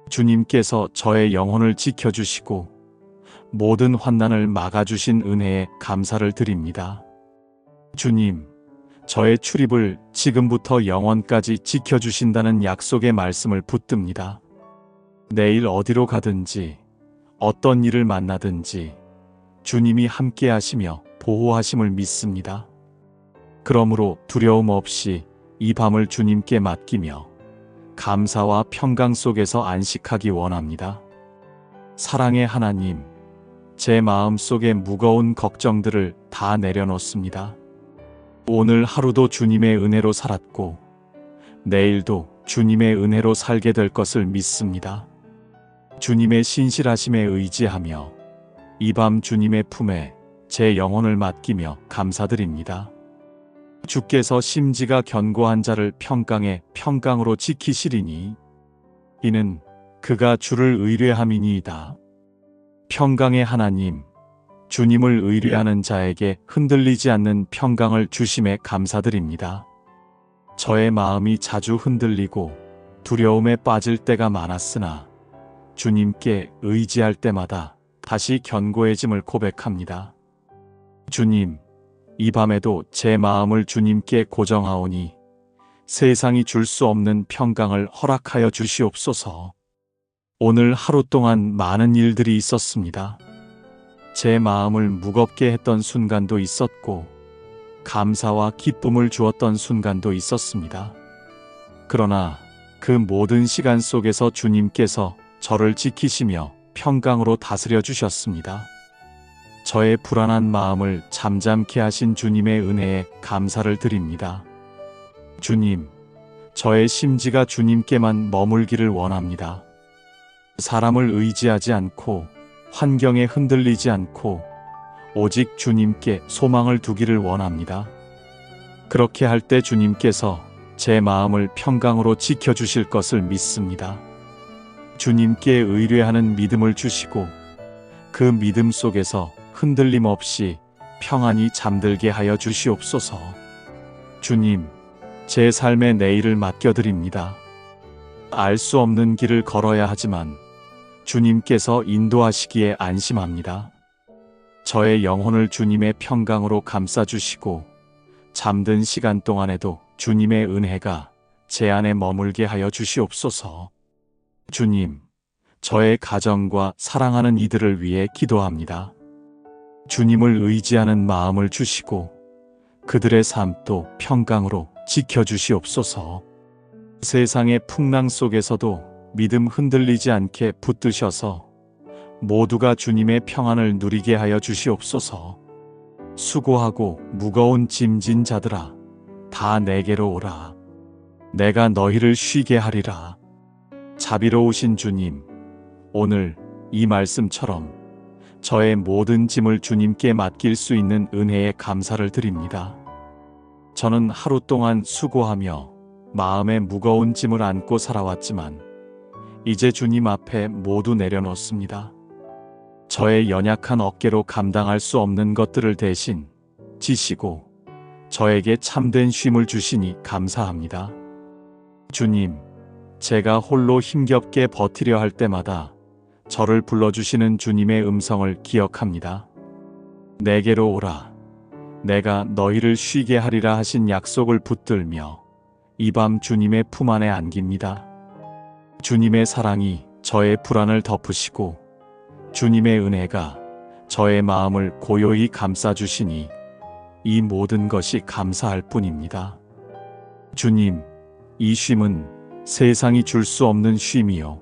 S1: 주님께서 저의 영혼을 지켜주시고 모든 환난을 막아주신 은혜에 감사를 드립니다. 주님, 저의 출입을 지금부터 영원까지 지켜주신다는 약속의 말씀을 붙듭니다. 내일 어디로 가든지 어떤 일을 만나든지 주님이 함께 하시며 보호하심을 믿습니다. 그러므로 두려움 없이 이 밤을 주님께 맡기며 감사와 평강 속에서 안식하기 원합니다. 사랑의 하나님, 제 마음 속의 무거운 걱정들을 다 내려놓습니다. 오늘 하루도 주님의 은혜로 살았고 내일도 주님의 은혜로 살게 될 것을 믿습니다. 주님의 신실하심에 의지하며 이 밤 주님의 품에 제 영혼을 맡기며 감사드립니다. 주께서 심지가 견고한 자를 평강에 평강으로 지키시리니 이는 그가 주를 의뢰함이니이다. 평강의 하나님, 주님을 의뢰하는 자에게 흔들리지 않는 평강을 주심에 감사드립니다. 저의 마음이 자주 흔들리고 두려움에 빠질 때가 많았으나 주님께 의지할 때마다 다시 견고해짐을 고백합니다. 주님, 이 밤에도 제 마음을 주님께 고정하오니 세상이 줄 수 없는 평강을 허락하여 주시옵소서. 오늘 하루 동안 많은 일들이 있었습니다. 제 마음을 무겁게 했던 순간도 있었고 감사와 기쁨을 주었던 순간도 있었습니다. 그러나 그 모든 시간 속에서 주님께서 저를 지키시며 평강으로 다스려 주셨습니다. 저의 불안한 마음을 잠잠케 하신 주님의 은혜에 감사를 드립니다. 주님, 저의 심지가 주님께만 머물기를 원합니다. 사람을 의지하지 않고 환경에 흔들리지 않고 오직 주님께 소망을 두기를 원합니다. 그렇게 할 때 주님께서 제 마음을 평강으로 지켜주실 것을 믿습니다. 주님께 의뢰하는 믿음을 주시고 그 믿음 속에서 흔들림 없이 평안히 잠들게 하여 주시옵소서. 주님, 제 삶의 내일을 맡겨드립니다. 알 수 없는 길을 걸어야 하지만 주님께서 인도하시기에 안심합니다. 저의 영혼을 주님의 평강으로 감싸주시고 잠든 시간 동안에도 주님의 은혜가 제 안에 머물게 하여 주시옵소서. 주님, 저의 가정과 사랑하는 이들을 위해 기도합니다. 주님을 의지하는 마음을 주시고 그들의 삶도 평강으로 지켜주시옵소서. 세상의 풍랑 속에서도 믿음 흔들리지 않게 붙드셔서 모두가 주님의 평안을 누리게 하여 주시옵소서. 수고하고 무거운 짐진 자들아, 다 내게로 오라. 내가 너희를 쉬게 하리라. 자비로우신 주님, 오늘 이 말씀처럼 저의 모든 짐을 주님께 맡길 수 있는 은혜에 감사를 드립니다. 저는 하루 동안 수고하며 마음의 무거운 짐을 안고 살아왔지만 이제 주님 앞에 모두 내려놓습니다. 저의 연약한 어깨로 감당할 수 없는 것들을 대신 지시고 저에게 참된 쉼을 주시니 감사합니다. 주님, 제가 홀로 힘겹게 버티려 할 때마다 저를 불러주시는 주님의 음성을 기억합니다. 내게로 오라. 내가 너희를 쉬게 하리라 하신 약속을 붙들며 이 밤 주님의 품 안에 안깁니다. 주님의 사랑이 저의 불안을 덮으시고 주님의 은혜가 저의 마음을 고요히 감싸주시니 이 모든 것이 감사할 뿐입니다. 주님, 이 쉼은 세상이 줄 수 없는 쉼이요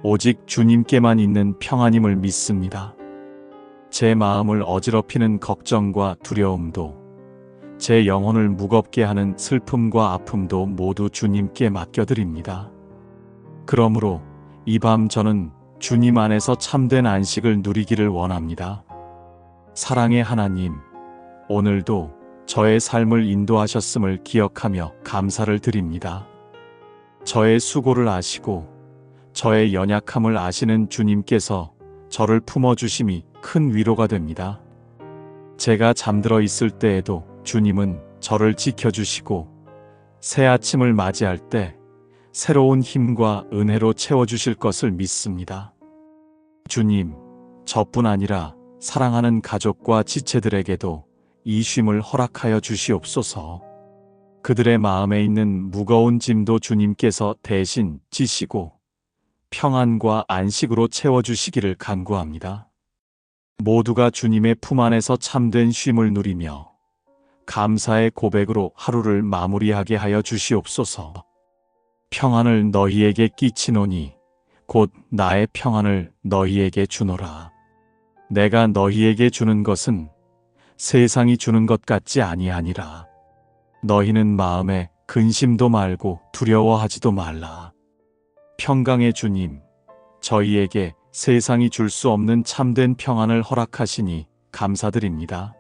S1: 오직 주님께만 있는 평안임을 믿습니다. 제 마음을 어지럽히는 걱정과 두려움도 제 영혼을 무겁게 하는 슬픔과 아픔도 모두 주님께 맡겨드립니다. 그러므로 이 밤 저는 주님 안에서 참된 안식을 누리기를 원합니다. 사랑의 하나님, 오늘도 저의 삶을 인도하셨음을 기억하며 감사를 드립니다. 저의 수고를 아시고 저의 연약함을 아시는 주님께서 저를 품어주심이 큰 위로가 됩니다. 제가 잠들어 있을 때에도 주님은 저를 지켜주시고 새 아침을 맞이할 때 새로운 힘과 은혜로 채워주실 것을 믿습니다. 주님, 저뿐 아니라 사랑하는 가족과 지체들에게도 이 쉼을 허락하여 주시옵소서. 그들의 마음에 있는 무거운 짐도 주님께서 대신 지시고 평안과 안식으로 채워주시기를 간구합니다. 모두가 주님의 품 안에서 참된 쉼을 누리며 감사의 고백으로 하루를 마무리하게 하여 주시옵소서. 평안을 너희에게 끼치노니 곧 나의 평안을 너희에게 주노라. 내가 너희에게 주는 것은 세상이 주는 것 같지 아니하니라. 너희는 마음에 근심도 말고 두려워하지도 말라. 평강의 주님, 저희에게 세상이 줄 수 없는 참된 평안을 허락하시니 감사드립니다.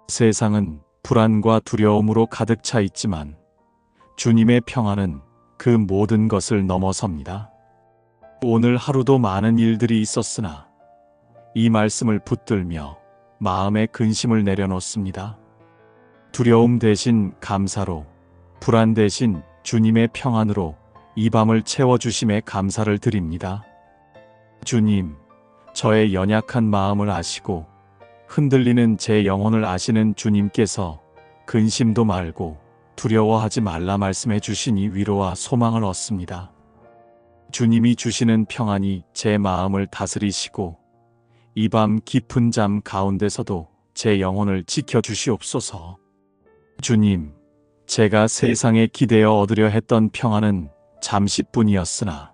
S1: 세상은 불안과 두려움으로 가득 차 있지만 주님의 평안은 그 모든 것을 넘어섭니다. 오늘 하루도 많은 일들이 있었으나 이 말씀을 붙들며 마음의 근심을 내려놓습니다. 두려움 대신 감사로, 불안 대신 주님의 평안으로 이 밤을 채워주심에 감사를 드립니다. 주님, 저의 연약한 마음을 아시고 흔들리는 제 영혼을 아시는 주님께서 근심도 말고 두려워하지 말라 말씀해 주시니 위로와 소망을 얻습니다. 주님이 주시는 평안이 제 마음을 다스리시고 이 밤 깊은 잠 가운데서도 제 영혼을 지켜주시옵소서. 주님, 제가 세상에 기대어 얻으려 했던 평안은 잠시뿐이었으나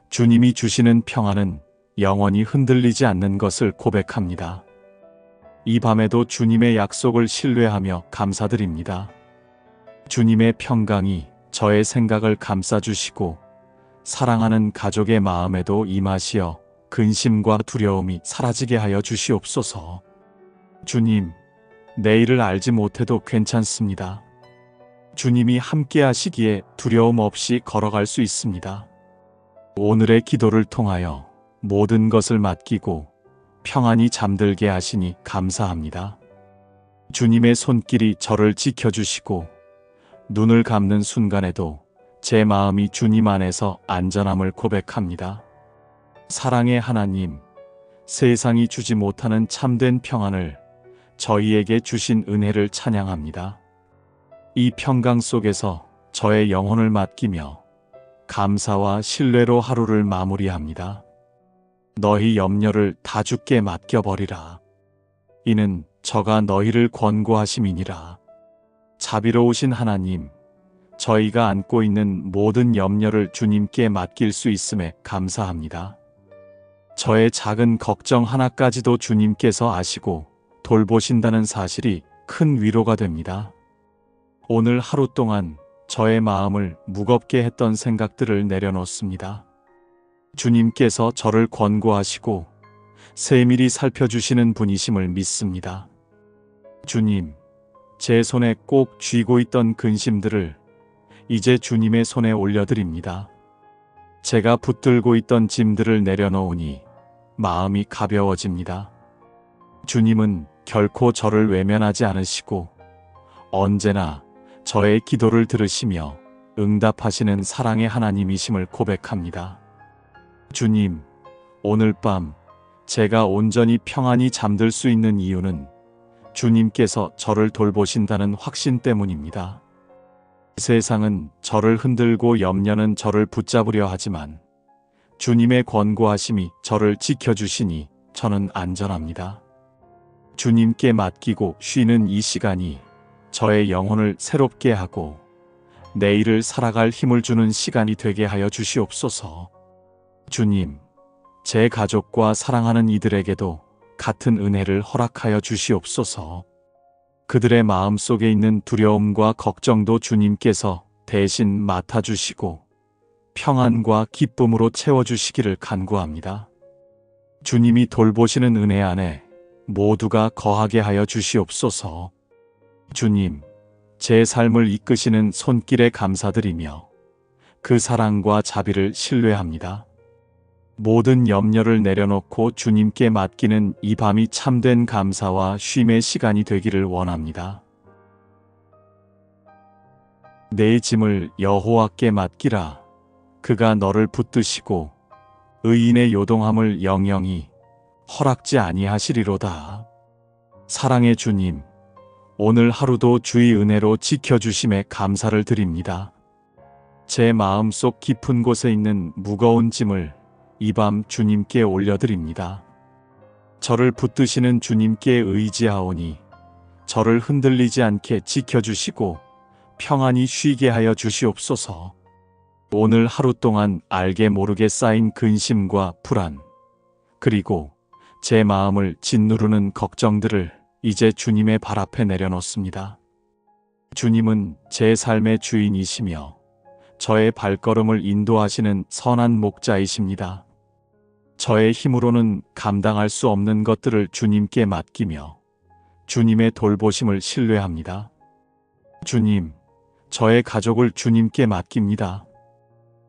S1: 주님이 주시는 평안은 영원히 흔들리지 않는 것을 고백합니다. 이 밤에도 주님의 약속을 신뢰하며 감사드립니다. 주님의 평강이 저의 생각을 감싸주시고 사랑하는 가족의 마음에도 임하시어 근심과 두려움이 사라지게 하여 주시옵소서. 주님, 내일을 알지 못해도 괜찮습니다. 주님이 함께 하시기에 두려움 없이 걸어갈 수 있습니다. 오늘의 기도를 통하여 모든 것을 맡기고 평안히 잠들게 하시니 감사합니다. 주님의 손길이 저를 지켜주시고 눈을 감는 순간에도 제 마음이 주님 안에서 안전함을 고백합니다. 사랑의 하나님, 세상이 주지 못하는 참된 평안을 저희에게 주신 은혜를 찬양합니다. 이 평강 속에서 저의 영혼을 맡기며 감사와 신뢰로 하루를 마무리합니다. 너희 염려를 다 주께 맡겨버리라. 이는 저가 너희를 권고하심이니라. 자비로우신 하나님, 저희가 안고 있는 모든 염려를 주님께 맡길 수 있음에 감사합니다. 저의 작은 걱정 하나까지도 주님께서 아시고 돌보신다는 사실이 큰 위로가 됩니다. 오늘 하루 동안 저의 마음을 무겁게 했던 생각들을 내려놓습니다. 주님께서 저를 권고하시고 세밀히 살펴주시는 분이심을 믿습니다. 주님, 제 손에 꼭 쥐고 있던 근심들을 이제 주님의 손에 올려드립니다. 제가 붙들고 있던 짐들을 내려놓으니 마음이 가벼워집니다. 주님은 결코 저를 외면하지 않으시고 언제나 저의 기도를 들으시며 응답하시는 사랑의 하나님이심을 고백합니다. 주님, 오늘 밤 제가 온전히 평안히 잠들 수 있는 이유는 주님께서 저를 돌보신다는 확신 때문입니다. 세상은 저를 흔들고 염려는 저를 붙잡으려 하지만 주님의 권고하심이 저를 지켜주시니 저는 안전합니다. 주님께 맡기고 쉬는 이 시간이 저의 영혼을 새롭게 하고 내일을 살아갈 힘을 주는 시간이 되게 하여 주시옵소서. 주님, 제 가족과 사랑하는 이들에게도 같은 은혜를 허락하여 주시옵소서. 그들의 마음속에 있는 두려움과 걱정도 주님께서 대신 맡아주시고 평안과 기쁨으로 채워주시기를 간구합니다. 주님이 돌보시는 은혜 안에 모두가 거하게 하여 주시옵소서. 주님, 제 삶을 이끄시는 손길에 감사드리며 그 사랑과 자비를 신뢰합니다. 모든 염려를 내려놓고 주님께 맡기는 이 밤이 참된 감사와 쉼의 시간이 되기를 원합니다. 내 짐을 여호와께 맡기라. 그가 너를 붙드시고 의인의 요동함을 영영히 허락지 아니하시리로다. 사랑의 주님, 오늘 하루도 주의 은혜로 지켜주심에 감사를 드립니다. 제 마음속 깊은 곳에 있는 무거운 짐을 이 밤 주님께 올려드립니다. 저를 붙드시는 주님께 의지하오니 저를 흔들리지 않게 지켜주시고 평안히 쉬게 하여 주시옵소서. 오늘 하루 동안 알게 모르게 쌓인 근심과 불안, 그리고 제 마음을 짓누르는 걱정들을 이제 주님의 발 앞에 내려놓습니다. 주님은 제 삶의 주인이시며 저의 발걸음을 인도하시는 선한 목자이십니다. 저의 힘으로는 감당할 수 없는 것들을 주님께 맡기며 주님의 돌보심을 신뢰합니다. 주님, 저의 가족을 주님께 맡깁니다.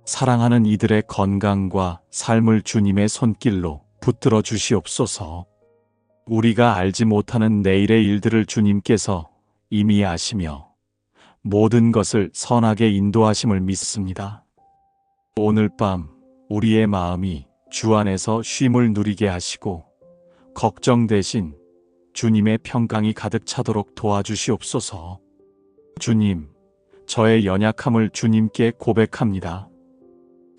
S1: 사랑하는 이들의 건강과 삶을 주님의 손길로 붙들어 주시옵소서. 우리가 알지 못하는 내일의 일들을 주님께서 이미 아시며 모든 것을 선하게 인도하심을 믿습니다. 오늘 밤 우리의 마음이 주 안에서 쉼을 누리게 하시고 걱정 대신 주님의 평강이 가득 차도록 도와주시옵소서. 주님, 저의 연약함을 주님께 고백합니다.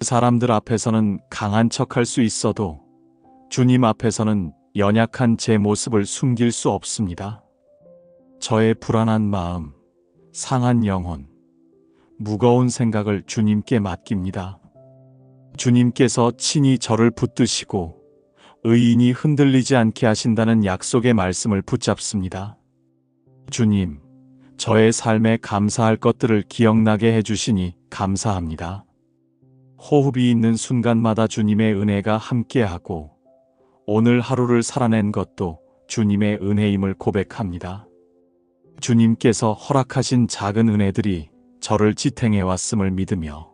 S1: 사람들 앞에서는 강한 척할 수 있어도 주님 앞에서는 연약한 제 모습을 숨길 수 없습니다. 저의 불안한 마음, 상한 영혼, 무거운 생각을 주님께 맡깁니다. 주님께서 친히 저를 붙드시고 의인이 흔들리지 않게 하신다는 약속의 말씀을 붙잡습니다. 주님, 저의 삶에 감사할 것들을 기억나게 해주시니 감사합니다. 호흡이 있는 순간마다 주님의 은혜가 함께하고 오늘 하루를 살아낸 것도 주님의 은혜임을 고백합니다. 주님께서 허락하신 작은 은혜들이 저를 지탱해 왔음을 믿으며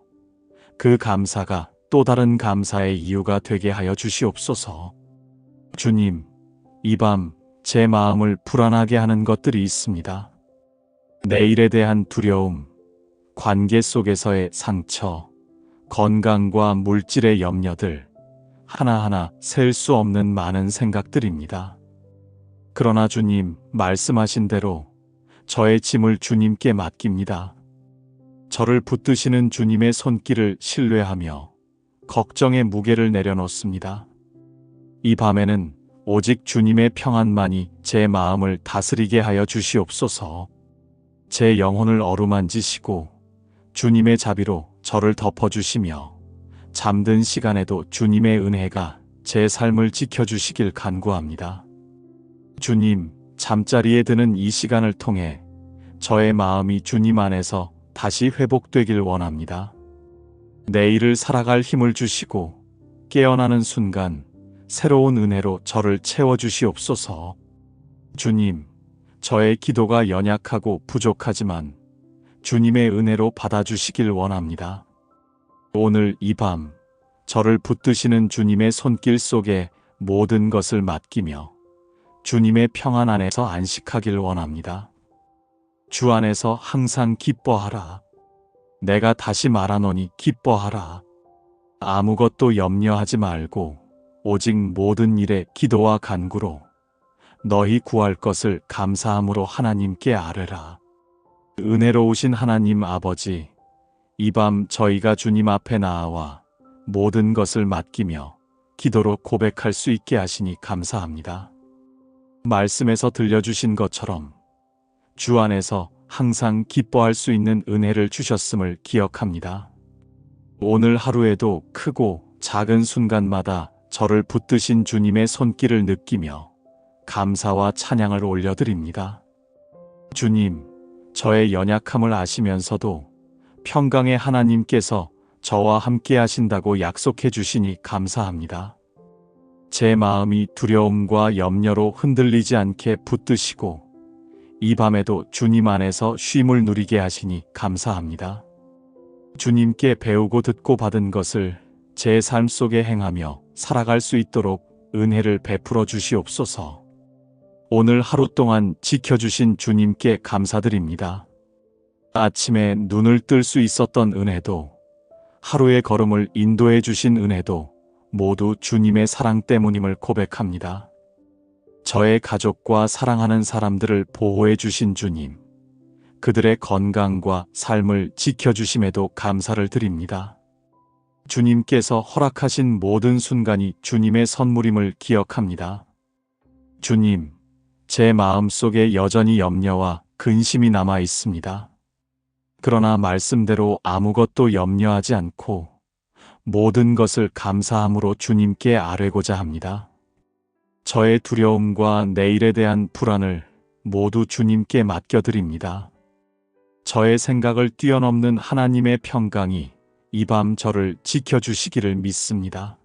S1: 그 감사가 또 다른 감사의 이유가 되게 하여 주시옵소서. 주님, 이 밤 제 마음을 불안하게 하는 것들이 있습니다. 내일에 대한 두려움, 관계 속에서의 상처, 건강과 물질의 염려들, 하나하나 셀 수 없는 많은 생각들입니다. 그러나 주님, 말씀하신 대로 저의 짐을 주님께 맡깁니다. 저를 붙드시는 주님의 손길을 신뢰하며 걱정의 무게를 내려놓습니다. 이 밤에는 오직 주님의 평안만이 제 마음을 다스리게 하여 주시옵소서. 제 영혼을 어루만지시고 주님의 자비로 저를 덮어주시며 잠든 시간에도 주님의 은혜가 제 삶을 지켜주시길 간구합니다. 주님, 잠자리에 드는 이 시간을 통해 저의 마음이 주님 안에서 다시 회복되길 원합니다. 내일을 살아갈 힘을 주시고 깨어나는 순간 새로운 은혜로 저를 채워주시옵소서. 주님, 저의 기도가 연약하고 부족하지만 주님의 은혜로 받아주시길 원합니다. 오늘 이 밤 저를 붙드시는 주님의 손길 속에 모든 것을 맡기며 주님의 평안 안에서 안식하길 원합니다. 주 안에서 항상 기뻐하라. 내가 다시 말하노니 기뻐하라. 아무것도 염려하지 말고 오직 모든 일에 기도와 간구로 너희 구할 것을 감사함으로 하나님께 아뢰라. 은혜로우신 하나님 아버지, 이 밤 저희가 주님 앞에 나아와 모든 것을 맡기며 기도로 고백할 수 있게 하시니 감사합니다. 말씀에서 들려주신 것처럼 주 안에서 항상 기뻐할 수 있는 은혜를 주셨음을 기억합니다. 오늘 하루에도 크고 작은 순간마다 저를 붙드신 주님의 손길을 느끼며 감사와 찬양을 올려드립니다. 주님, 저의 연약함을 아시면서도 평강의 하나님께서 저와 함께 하신다고 약속해 주시니 감사합니다. 제 마음이 두려움과 염려로 흔들리지 않게 붙드시고 이 밤에도 주님 안에서 쉼을 누리게 하시니 감사합니다. 주님께 배우고 듣고 받은 것을 제 삶 속에 행하며 살아갈 수 있도록 은혜를 베풀어 주시옵소서. 오늘 하루 동안 지켜주신 주님께 감사드립니다. 아침에 눈을 뜰 수 있었던 은혜도, 하루의 걸음을 인도해 주신 은혜도 모두 주님의 사랑 때문임을 고백합니다. 저의 가족과 사랑하는 사람들을 보호해 주신 주님, 그들의 건강과 삶을 지켜주심에도 감사를 드립니다. 주님께서 허락하신 모든 순간이 주님의 선물임을 기억합니다. 주님, 제 마음속에 여전히 염려와 근심이 남아 있습니다. 그러나 말씀대로 아무것도 염려하지 않고 모든 것을 감사함으로 주님께 아뢰고자 합니다. 저의 두려움과 내일에 대한 불안을 모두 주님께 맡겨드립니다. 저의 생각을 뛰어넘는 하나님의 평강이 이 밤 저를 지켜주시기를 믿습니다.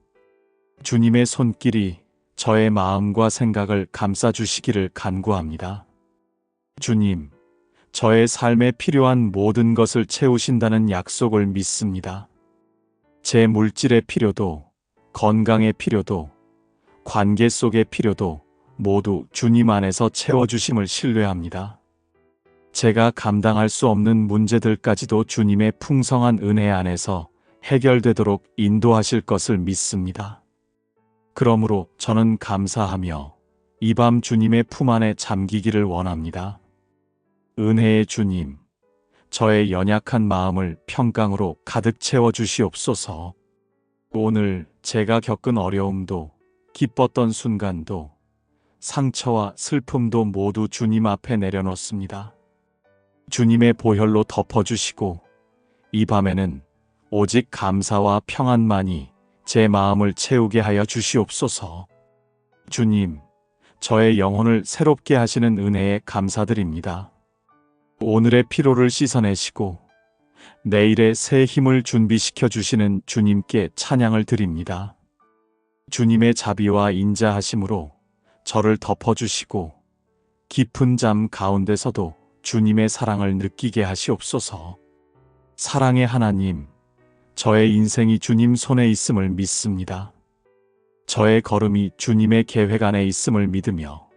S1: 주님의 손길이 저의 마음과 생각을 감싸주시기를 간구합니다. 주님, 저의 삶에 필요한 모든 것을 채우신다는 약속을 믿습니다. 제 물질의 필요도, 건강의 필요도, 관계 속의 필요도 모두 주님 안에서 채워주심을 신뢰합니다. 제가 감당할 수 없는 문제들까지도 주님의 풍성한 은혜 안에서 해결되도록 인도하실 것을 믿습니다. 그러므로 저는 감사하며 이 밤 주님의 품 안에 잠기기를 원합니다. 은혜의 주님, 저의 연약한 마음을 평강으로 가득 채워 주시옵소서. 오늘 제가 겪은 어려움도, 기뻤던 순간도, 상처와 슬픔도 모두 주님 앞에 내려놓습니다. 주님의 보혈로 덮어주시고 이 밤에는 오직 감사와 평안만이 제 마음을 채우게 하여 주시옵소서. 주님, 저의 영혼을 새롭게 하시는 은혜에 감사드립니다. 오늘의 피로를 씻어내시고 내일의 새 힘을 준비시켜 주시는 주님께 찬양을 드립니다. 주님의 자비와 인자하심으로 저를 덮어주시고 깊은 잠 가운데서도 주님의 사랑을 느끼게 하시옵소서. 사랑의 하나님, 저의 인생이 주님 손에 있음을 믿습니다. 저의 걸음이 주님의 계획 안에 있음을 믿으며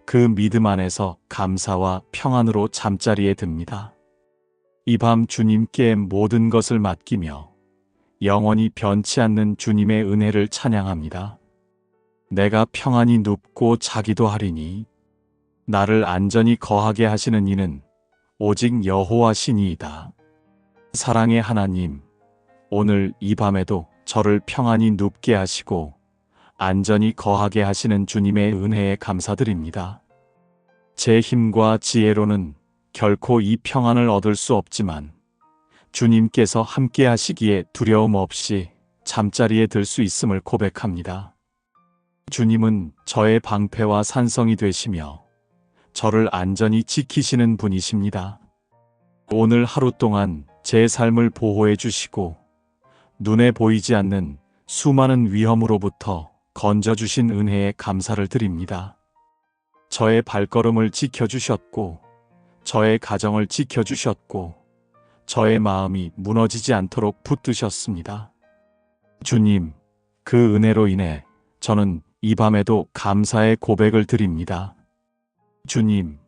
S1: 그 믿음 안에서 감사와 평안으로 잠자리에 듭니다. 이 밤 주님께 모든 것을 맡기며 영원히 변치 않는 주님의 은혜를 찬양합니다. 내가 평안히 눕고 자기도 하리니 나를 안전히 거하게 하시는 이는 오직 여호와시니이다. 사랑의 하나님, 오늘 이 밤에도 저를 평안히 눕게 하시고 안전히 거하게 하시는 주님의 은혜에 감사드립니다. 제 힘과 지혜로는 결코 이 평안을 얻을 수 없지만 주님께서 함께 하시기에 두려움 없이 잠자리에 들 수 있음을 고백합니다. 주님은 저의 방패와 산성이 되시며 저를 안전히 지키시는 분이십니다. 오늘 하루 동안 제 삶을 보호해 주시고 눈에 보이지 않는 수많은 위험으로부터 건져주신 은혜에 감사를 드립니다. 저의 발걸음을 지켜주셨고 저의 가정을 지켜주셨고 저의 마음이 무너지지 않도록 붙드셨습니다. 주님, 그 은혜로 인해 저는 이 밤에도 감사의 고백을 드립니다. 주님,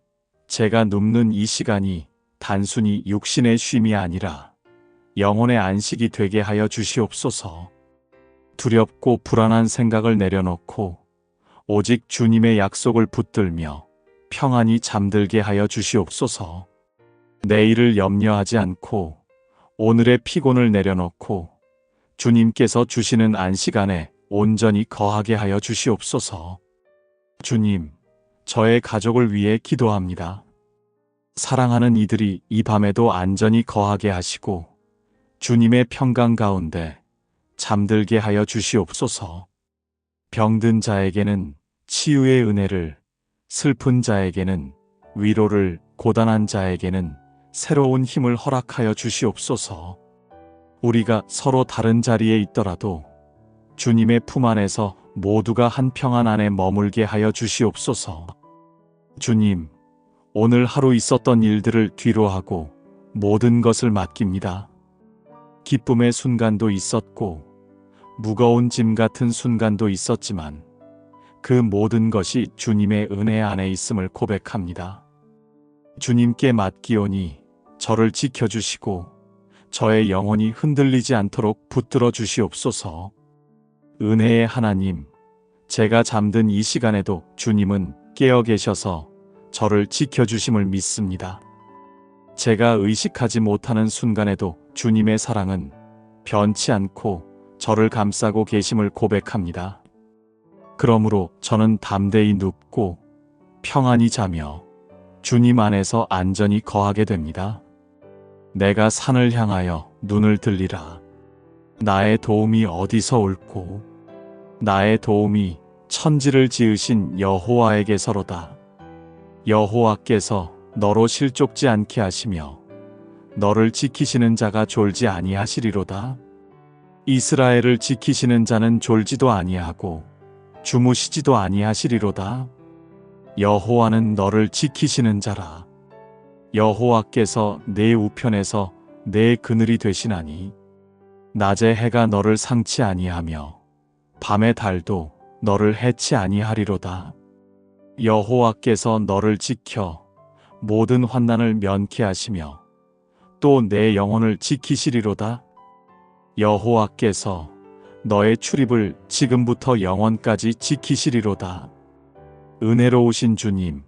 S1: 제가 눕는 이 시간이 단순히 육신의 쉼이 아니라 영혼의 안식이 되게 하여 주시옵소서. 두렵고 불안한 생각을 내려놓고 오직 주님의 약속을 붙들며 평안히 잠들게 하여 주시옵소서. 내일을 염려하지 않고 오늘의 피곤을 내려놓고 주님께서 주시는 안식 안에 온전히 거하게 하여 주시옵소서. 주님, 저의 가족을 위해 기도합니다. 사랑하는 이들이 이 밤에도 안전히 거하게 하시고 주님의 평강 가운데 잠들게 하여 주시옵소서. 병든 자에게는 치유의 은혜를, 슬픈 자에게는 위로를, 고단한 자에게는 새로운 힘을 허락하여 주시옵소서. 우리가 서로 다른 자리에 있더라도 주님의 품 안에서 모두가 한 평안 안에 머물게 하여 주시옵소서. 주님, 오늘 하루 있었던 일들을 뒤로하고 모든 것을 맡깁니다. 기쁨의 순간도 있었고 무거운 짐 같은 순간도 있었지만 그 모든 것이 주님의 은혜 안에 있음을 고백합니다. 주님께 맡기오니 저를 지켜주시고 저의 영혼이 흔들리지 않도록 붙들어 주시옵소서. 은혜의 하나님, 제가 잠든 이 시간에도 주님은 깨어 계셔서 저를 지켜주심을 믿습니다. 제가 의식하지 못하는 순간에도 주님의 사랑은 변치 않고 저를 감싸고 계심을 고백합니다. 그러므로 저는 담대히 눕고 평안히 자며 주님 안에서 안전히 거하게 됩니다. 내가 산을 향하여 눈을 들리라. 나의 도움이 어디서 올꼬? 나의 도움이 천지를 지으신 여호와에게서로다. 여호와께서 너로 실족지 않게 하시며 너를 지키시는 자가 졸지 아니하시리로다. 이스라엘을 지키시는 자는 졸지도 아니하고 주무시지도 아니하시리로다. 여호와는 너를 지키시는 자라. 여호와께서 내 우편에서 내 그늘이 되시나니 낮에 해가 너를 상치 아니하며 밤의 달도 너를 해치 아니하리로다. 여호와께서 너를 지켜 모든 환난을 면케하시며 또 내 영혼을 지키시리로다. 여호와께서 너의 출입을 지금부터 영원까지 지키시리로다. 은혜로우신 주님,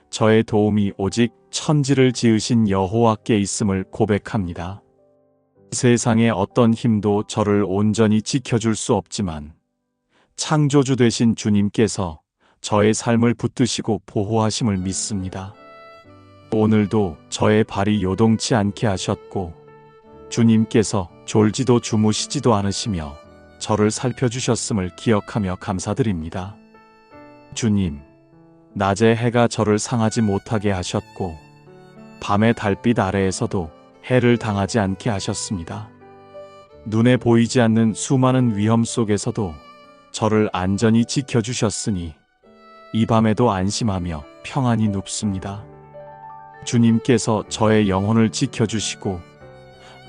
S1: 저의 도움이 오직 천지를 지으신 여호와께 있음을 고백합니다. 세상의 어떤 힘도 저를 온전히 지켜줄 수 없지만 창조주 되신 주님께서 저의 삶을 붙드시고 보호하심을 믿습니다. 오늘도 저의 발이 요동치 않게 하셨고 주님께서 졸지도 주무시지도 않으시며 저를 살펴주셨음을 기억하며 감사드립니다. 주님, 낮에 해가 저를 상하지 못하게 하셨고 밤의 달빛 아래에서도 해를 당하지 않게 하셨습니다. 눈에 보이지 않는 수많은 위험 속에서도 저를 안전히 지켜주셨으니 이 밤에도 안심하며 평안히 눕습니다. 주님께서 저의 영혼을 지켜주시고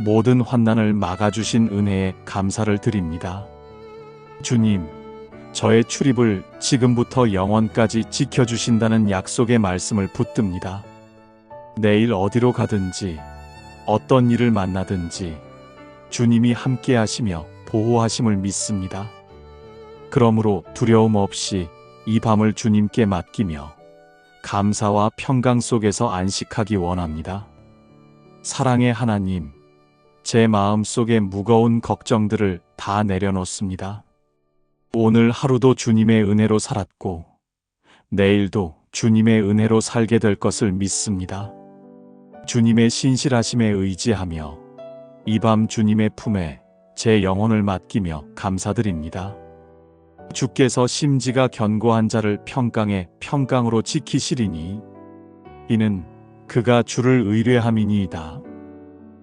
S1: 모든 환난을 막아주신 은혜에 감사를 드립니다. 주님, 저의 출입을 지금부터 영원까지 지켜주신다는 약속의 말씀을 붙듭니다. 내일 어디로 가든지 어떤 일을 만나든지 주님이 함께 하시며 보호하심을 믿습니다. 그러므로 두려움 없이 이 밤을 주님께 맡기며 감사와 평강 속에서 안식하기 원합니다. 사랑의 하나님, 제 마음 속에 무거운 걱정들을 다 내려놓습니다. 오늘 하루도 주님의 은혜로 살았고 내일도 주님의 은혜로 살게 될 것을 믿습니다. 주님의 신실하심에 의지하며 이 밤 주님의 품에 제 영혼을 맡기며 감사드립니다. 주께서 심지가 견고한 자를 평강에 평강으로 지키시리니 이는 그가 주를 의뢰함이니이다.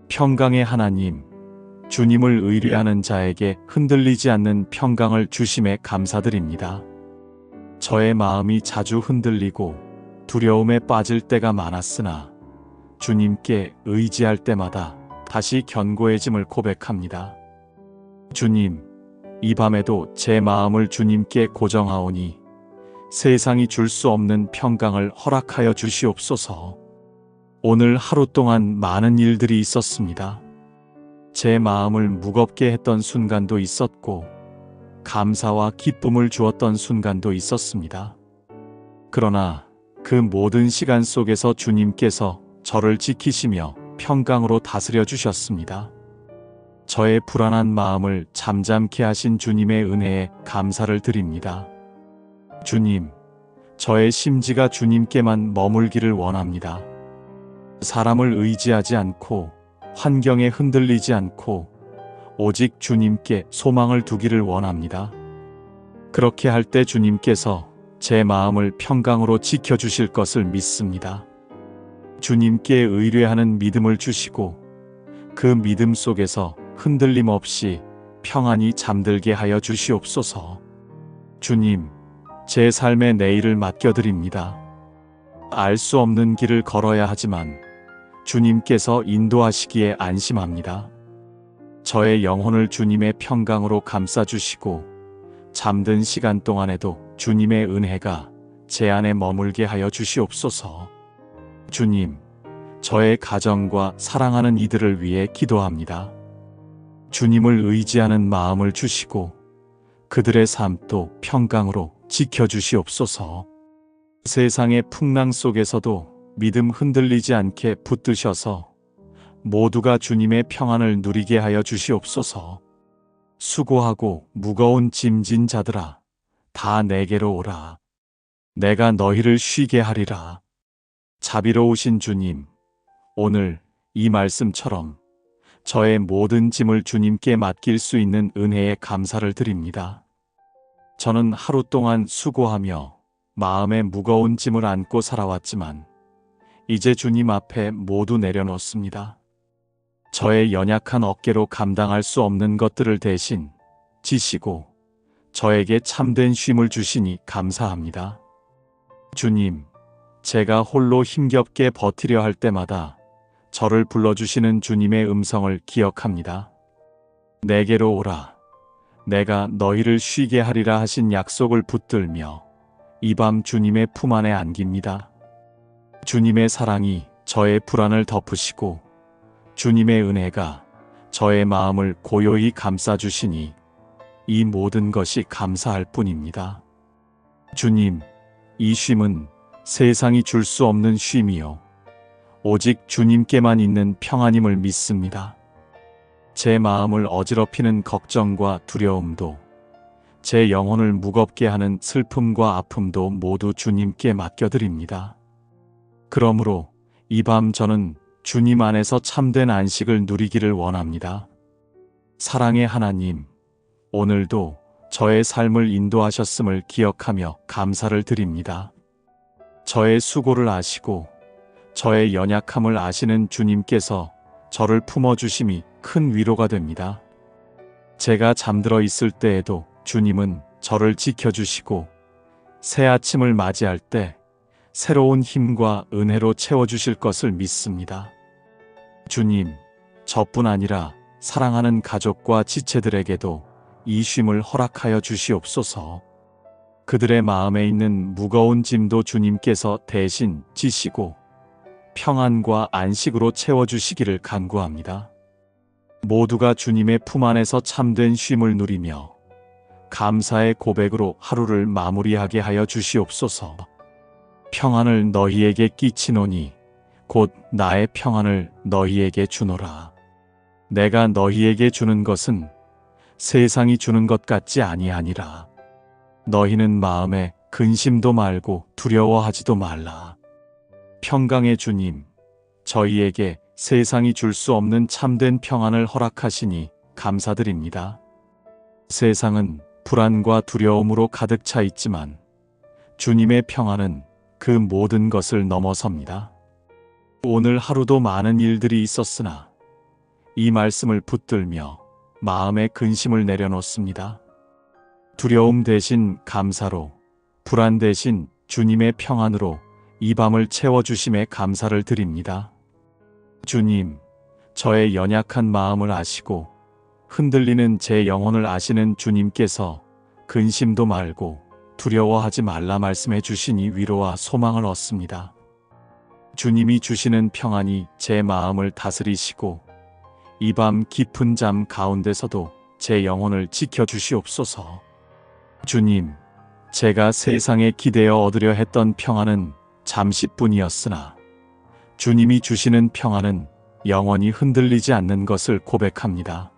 S1: 평강의 하나님, 주님을 의뢰하는 자에게 흔들리지 않는 평강을 주심에 감사드립니다. 저의 마음이 자주 흔들리고 두려움에 빠질 때가 많았으나 주님께 의지할 때마다 다시 견고해짐을 고백합니다. 주님, 이 밤에도 제 마음을 주님께 고정하오니 세상이 줄 수 없는 평강을 허락하여 주시옵소서. 오늘 하루 동안 많은 일들이 있었습니다. 제 마음을 무겁게 했던 순간도 있었고 감사와 기쁨을 주었던 순간도 있었습니다. 그러나 그 모든 시간 속에서 주님께서 저를 지키시며 평강으로 다스려 주셨습니다. 저의 불안한 마음을 잠잠케 하신 주님의 은혜에 감사를 드립니다. 주님, 저의 심지가 주님께만 머물기를 원합니다. 사람을 의지하지 않고 환경에 흔들리지 않고 오직 주님께 소망을 두기를 원합니다. 그렇게 할 때 주님께서 제 마음을 평강으로 지켜주실 것을 믿습니다. 주님께 의뢰하는 믿음을 주시고 그 믿음 속에서 흔들림 없이 평안히 잠들게 하여 주시옵소서. 주님, 제 삶의 내일을 맡겨드립니다. 알 수 없는 길을 걸어야 하지만 주님께서 인도하시기에 안심합니다. 저의 영혼을 주님의 평강으로 감싸주시고 잠든 시간 동안에도 주님의 은혜가 제 안에 머물게 하여 주시옵소서. 주님, 저의 가정과 사랑하는 이들을 위해 기도합니다. 주님을 의지하는 마음을 주시고 그들의 삶도 평강으로 지켜주시옵소서. 세상의 풍랑 속에서도 믿음 흔들리지 않게 붙드셔서 모두가 주님의 평안을 누리게 하여 주시옵소서. 수고하고 무거운 짐진 자들아, 다 내게로 오라. 내가 너희를 쉬게 하리라. 자비로우신 주님, 오늘 이 말씀처럼 저의 모든 짐을 주님께 맡길 수 있는 은혜에 감사를 드립니다. 저는 하루 동안 수고하며 마음의 무거운 짐을 안고 살아왔지만 이제 주님 앞에 모두 내려놓습니다. 저의 연약한 어깨로 감당할 수 없는 것들을 대신 지시고 저에게 참된 쉼을 주시니 감사합니다. 주님, 제가 홀로 힘겹게 버티려 할 때마다 저를 불러주시는 주님의 음성을 기억합니다. 내게로 오라. 내가 너희를 쉬게 하리라 하신 약속을 붙들며 이 밤 주님의 품 안에 안깁니다. 주님의 사랑이 저의 불안을 덮으시고 주님의 은혜가 저의 마음을 고요히 감싸주시니 이 모든 것이 감사할 뿐입니다. 주님, 이 쉼은 세상이 줄 수 없는 쉼이요. 오직 주님께만 있는 평안임을 믿습니다. 제 마음을 어지럽히는 걱정과 두려움도, 제 영혼을 무겁게 하는 슬픔과 아픔도 모두 주님께 맡겨드립니다. 그러므로 이 밤 저는 주님 안에서 참된 안식을 누리기를 원합니다. 사랑의 하나님, 오늘도 저의 삶을 인도하셨음을 기억하며 감사를 드립니다. 저의 수고를 아시고 저의 연약함을 아시는 주님께서 저를 품어주심이 큰 위로가 됩니다. 제가 잠들어 있을 때에도 주님은 저를 지켜주시고 새 아침을 맞이할 때 새로운 힘과 은혜로 채워주실 것을 믿습니다. 주님, 저뿐 아니라 사랑하는 가족과 지체들에게도 이 쉼을 허락하여 주시옵소서. 그들의 마음에 있는 무거운 짐도 주님께서 대신 지시고 평안과 안식으로 채워주시기를 간구합니다. 모두가 주님의 품 안에서 참된 쉼을 누리며 감사의 고백으로 하루를 마무리하게 하여 주시옵소서. 평안을 너희에게 끼치노니 곧 나의 평안을 너희에게 주노라. 내가 너희에게 주는 것은 세상이 주는 것 같지 아니하니라. 너희는 마음에 근심도 말고 두려워하지도 말라. 평강의 주님, 저희에게 세상이 줄 수 없는 참된 평안을 허락하시니 감사드립니다. 세상은 불안과 두려움으로 가득 차 있지만 주님의 평안은 그 모든 것을 넘어섭니다. 오늘 하루도 많은 일들이 있었으나 이 말씀을 붙들며 마음의 근심을 내려놓습니다. 두려움 대신 감사로, 불안 대신 주님의 평안으로 이 밤을 채워주심에 감사를 드립니다. 주님, 저의 연약한 마음을 아시고 흔들리는 제 영혼을 아시는 주님께서 근심도 말고 두려워하지 말라 말씀해 주시니 위로와 소망을 얻습니다. 주님이 주시는 평안이 제 마음을 다스리시고 이 밤 깊은 잠 가운데서도 제 영혼을 지켜주시옵소서. 주님, 제가 세상에 기대어 얻으려 했던 평안은 잠시뿐이었으나 주님이 주시는 평안은 영원히 흔들리지 않는 것을 고백합니다.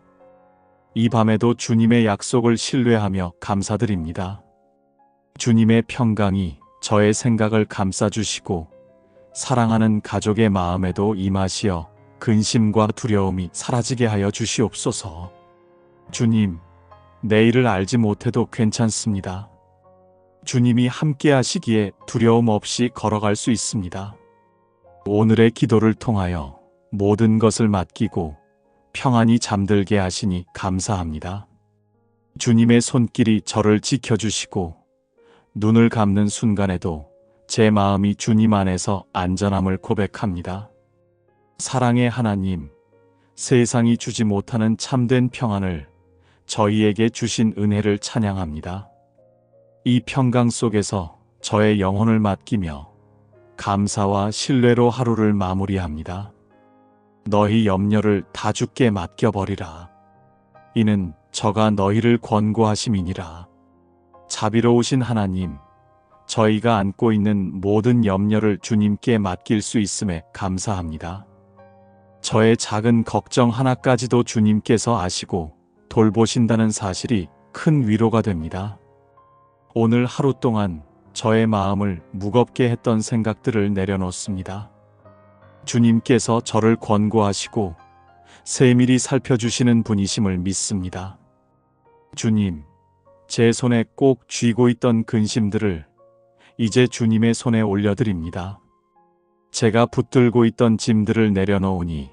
S1: 이 밤에도 주님의 약속을 신뢰하며 감사드립니다. 주님의 평강이 저의 생각을 감싸주시고 사랑하는 가족의 마음에도 임하시어 근심과 두려움이 사라지게 하여 주시옵소서. 주님, 내일을 알지 못해도 괜찮습니다. 주님이 함께 하시기에 두려움 없이 걸어갈 수 있습니다. 오늘의 기도를 통하여 모든 것을 맡기고 평안히 잠들게 하시니 감사합니다. 주님의 손길이 저를 지켜주시고 눈을 감는 순간에도 제 마음이 주님 안에서 안전함을 고백합니다. 사랑의 하나님, 세상이 주지 못하는 참된 평안을 저희에게 주신 은혜를 찬양합니다. 이 평강 속에서 저의 영혼을 맡기며 감사와 신뢰로 하루를 마무리합니다. 너희 염려를 다 주께 맡겨버리라. 이는 저가 너희를 권고하심이니라. 자비로우신 하나님, 저희가 안고 있는 모든 염려를 주님께 맡길 수 있음에 감사합니다. 저의 작은 걱정 하나까지도 주님께서 아시고 돌보신다는 사실이 큰 위로가 됩니다. 오늘 하루 동안 저의 마음을 무겁게 했던 생각들을 내려놓습니다. 주님께서 저를 권고하시고 세밀히 살펴주시는 분이심을 믿습니다. 주님, 제 손에 꼭 쥐고 있던 근심들을 이제 주님의 손에 올려드립니다. 제가 붙들고 있던 짐들을 내려놓으니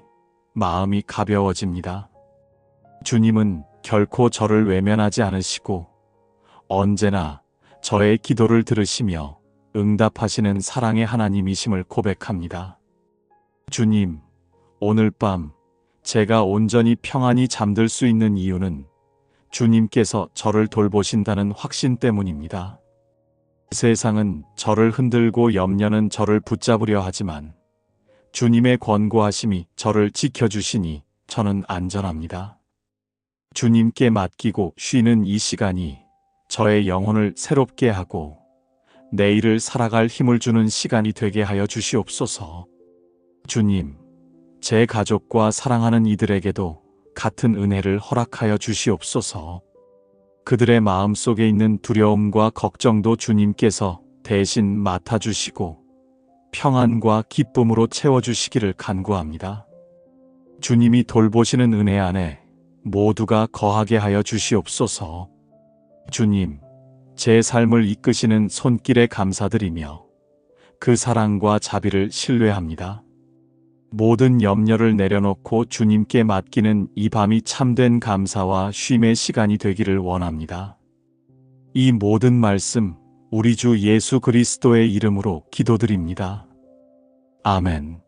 S1: 마음이 가벼워집니다. 주님은 결코 저를 외면하지 않으시고 언제나 저의 기도를 들으시며 응답하시는 사랑의 하나님이심을 고백합니다. 주님, 오늘 밤 제가 온전히 평안히 잠들 수 있는 이유는 주님께서 저를 돌보신다는 확신 때문입니다. 세상은 저를 흔들고 염려는 저를 붙잡으려 하지만 주님의 권고하심이 저를 지켜주시니 저는 안전합니다. 주님께 맡기고 쉬는 이 시간이 저의 영혼을 새롭게 하고 내일을 살아갈 힘을 주는 시간이 되게 하여 주시옵소서. 주님, 제 가족과 사랑하는 이들에게도 같은 은혜를 허락하여 주시옵소서. 그들의 마음속에 있는 두려움과 걱정도 주님께서 대신 맡아주시고 평안과 기쁨으로 채워주시기를 간구합니다. 주님이 돌보시는 은혜 안에 모두가 거하게 하여 주시옵소서. 주님, 제 삶을 이끄시는 손길에 감사드리며 그 사랑과 자비를 신뢰합니다. 모든 염려를 내려놓고 주님께 맡기는 이 밤이 참된 감사와 쉼의 시간이 되기를 원합니다. 이 모든 말씀 우리 주 예수 그리스도의 이름으로 기도드립니다. 아멘.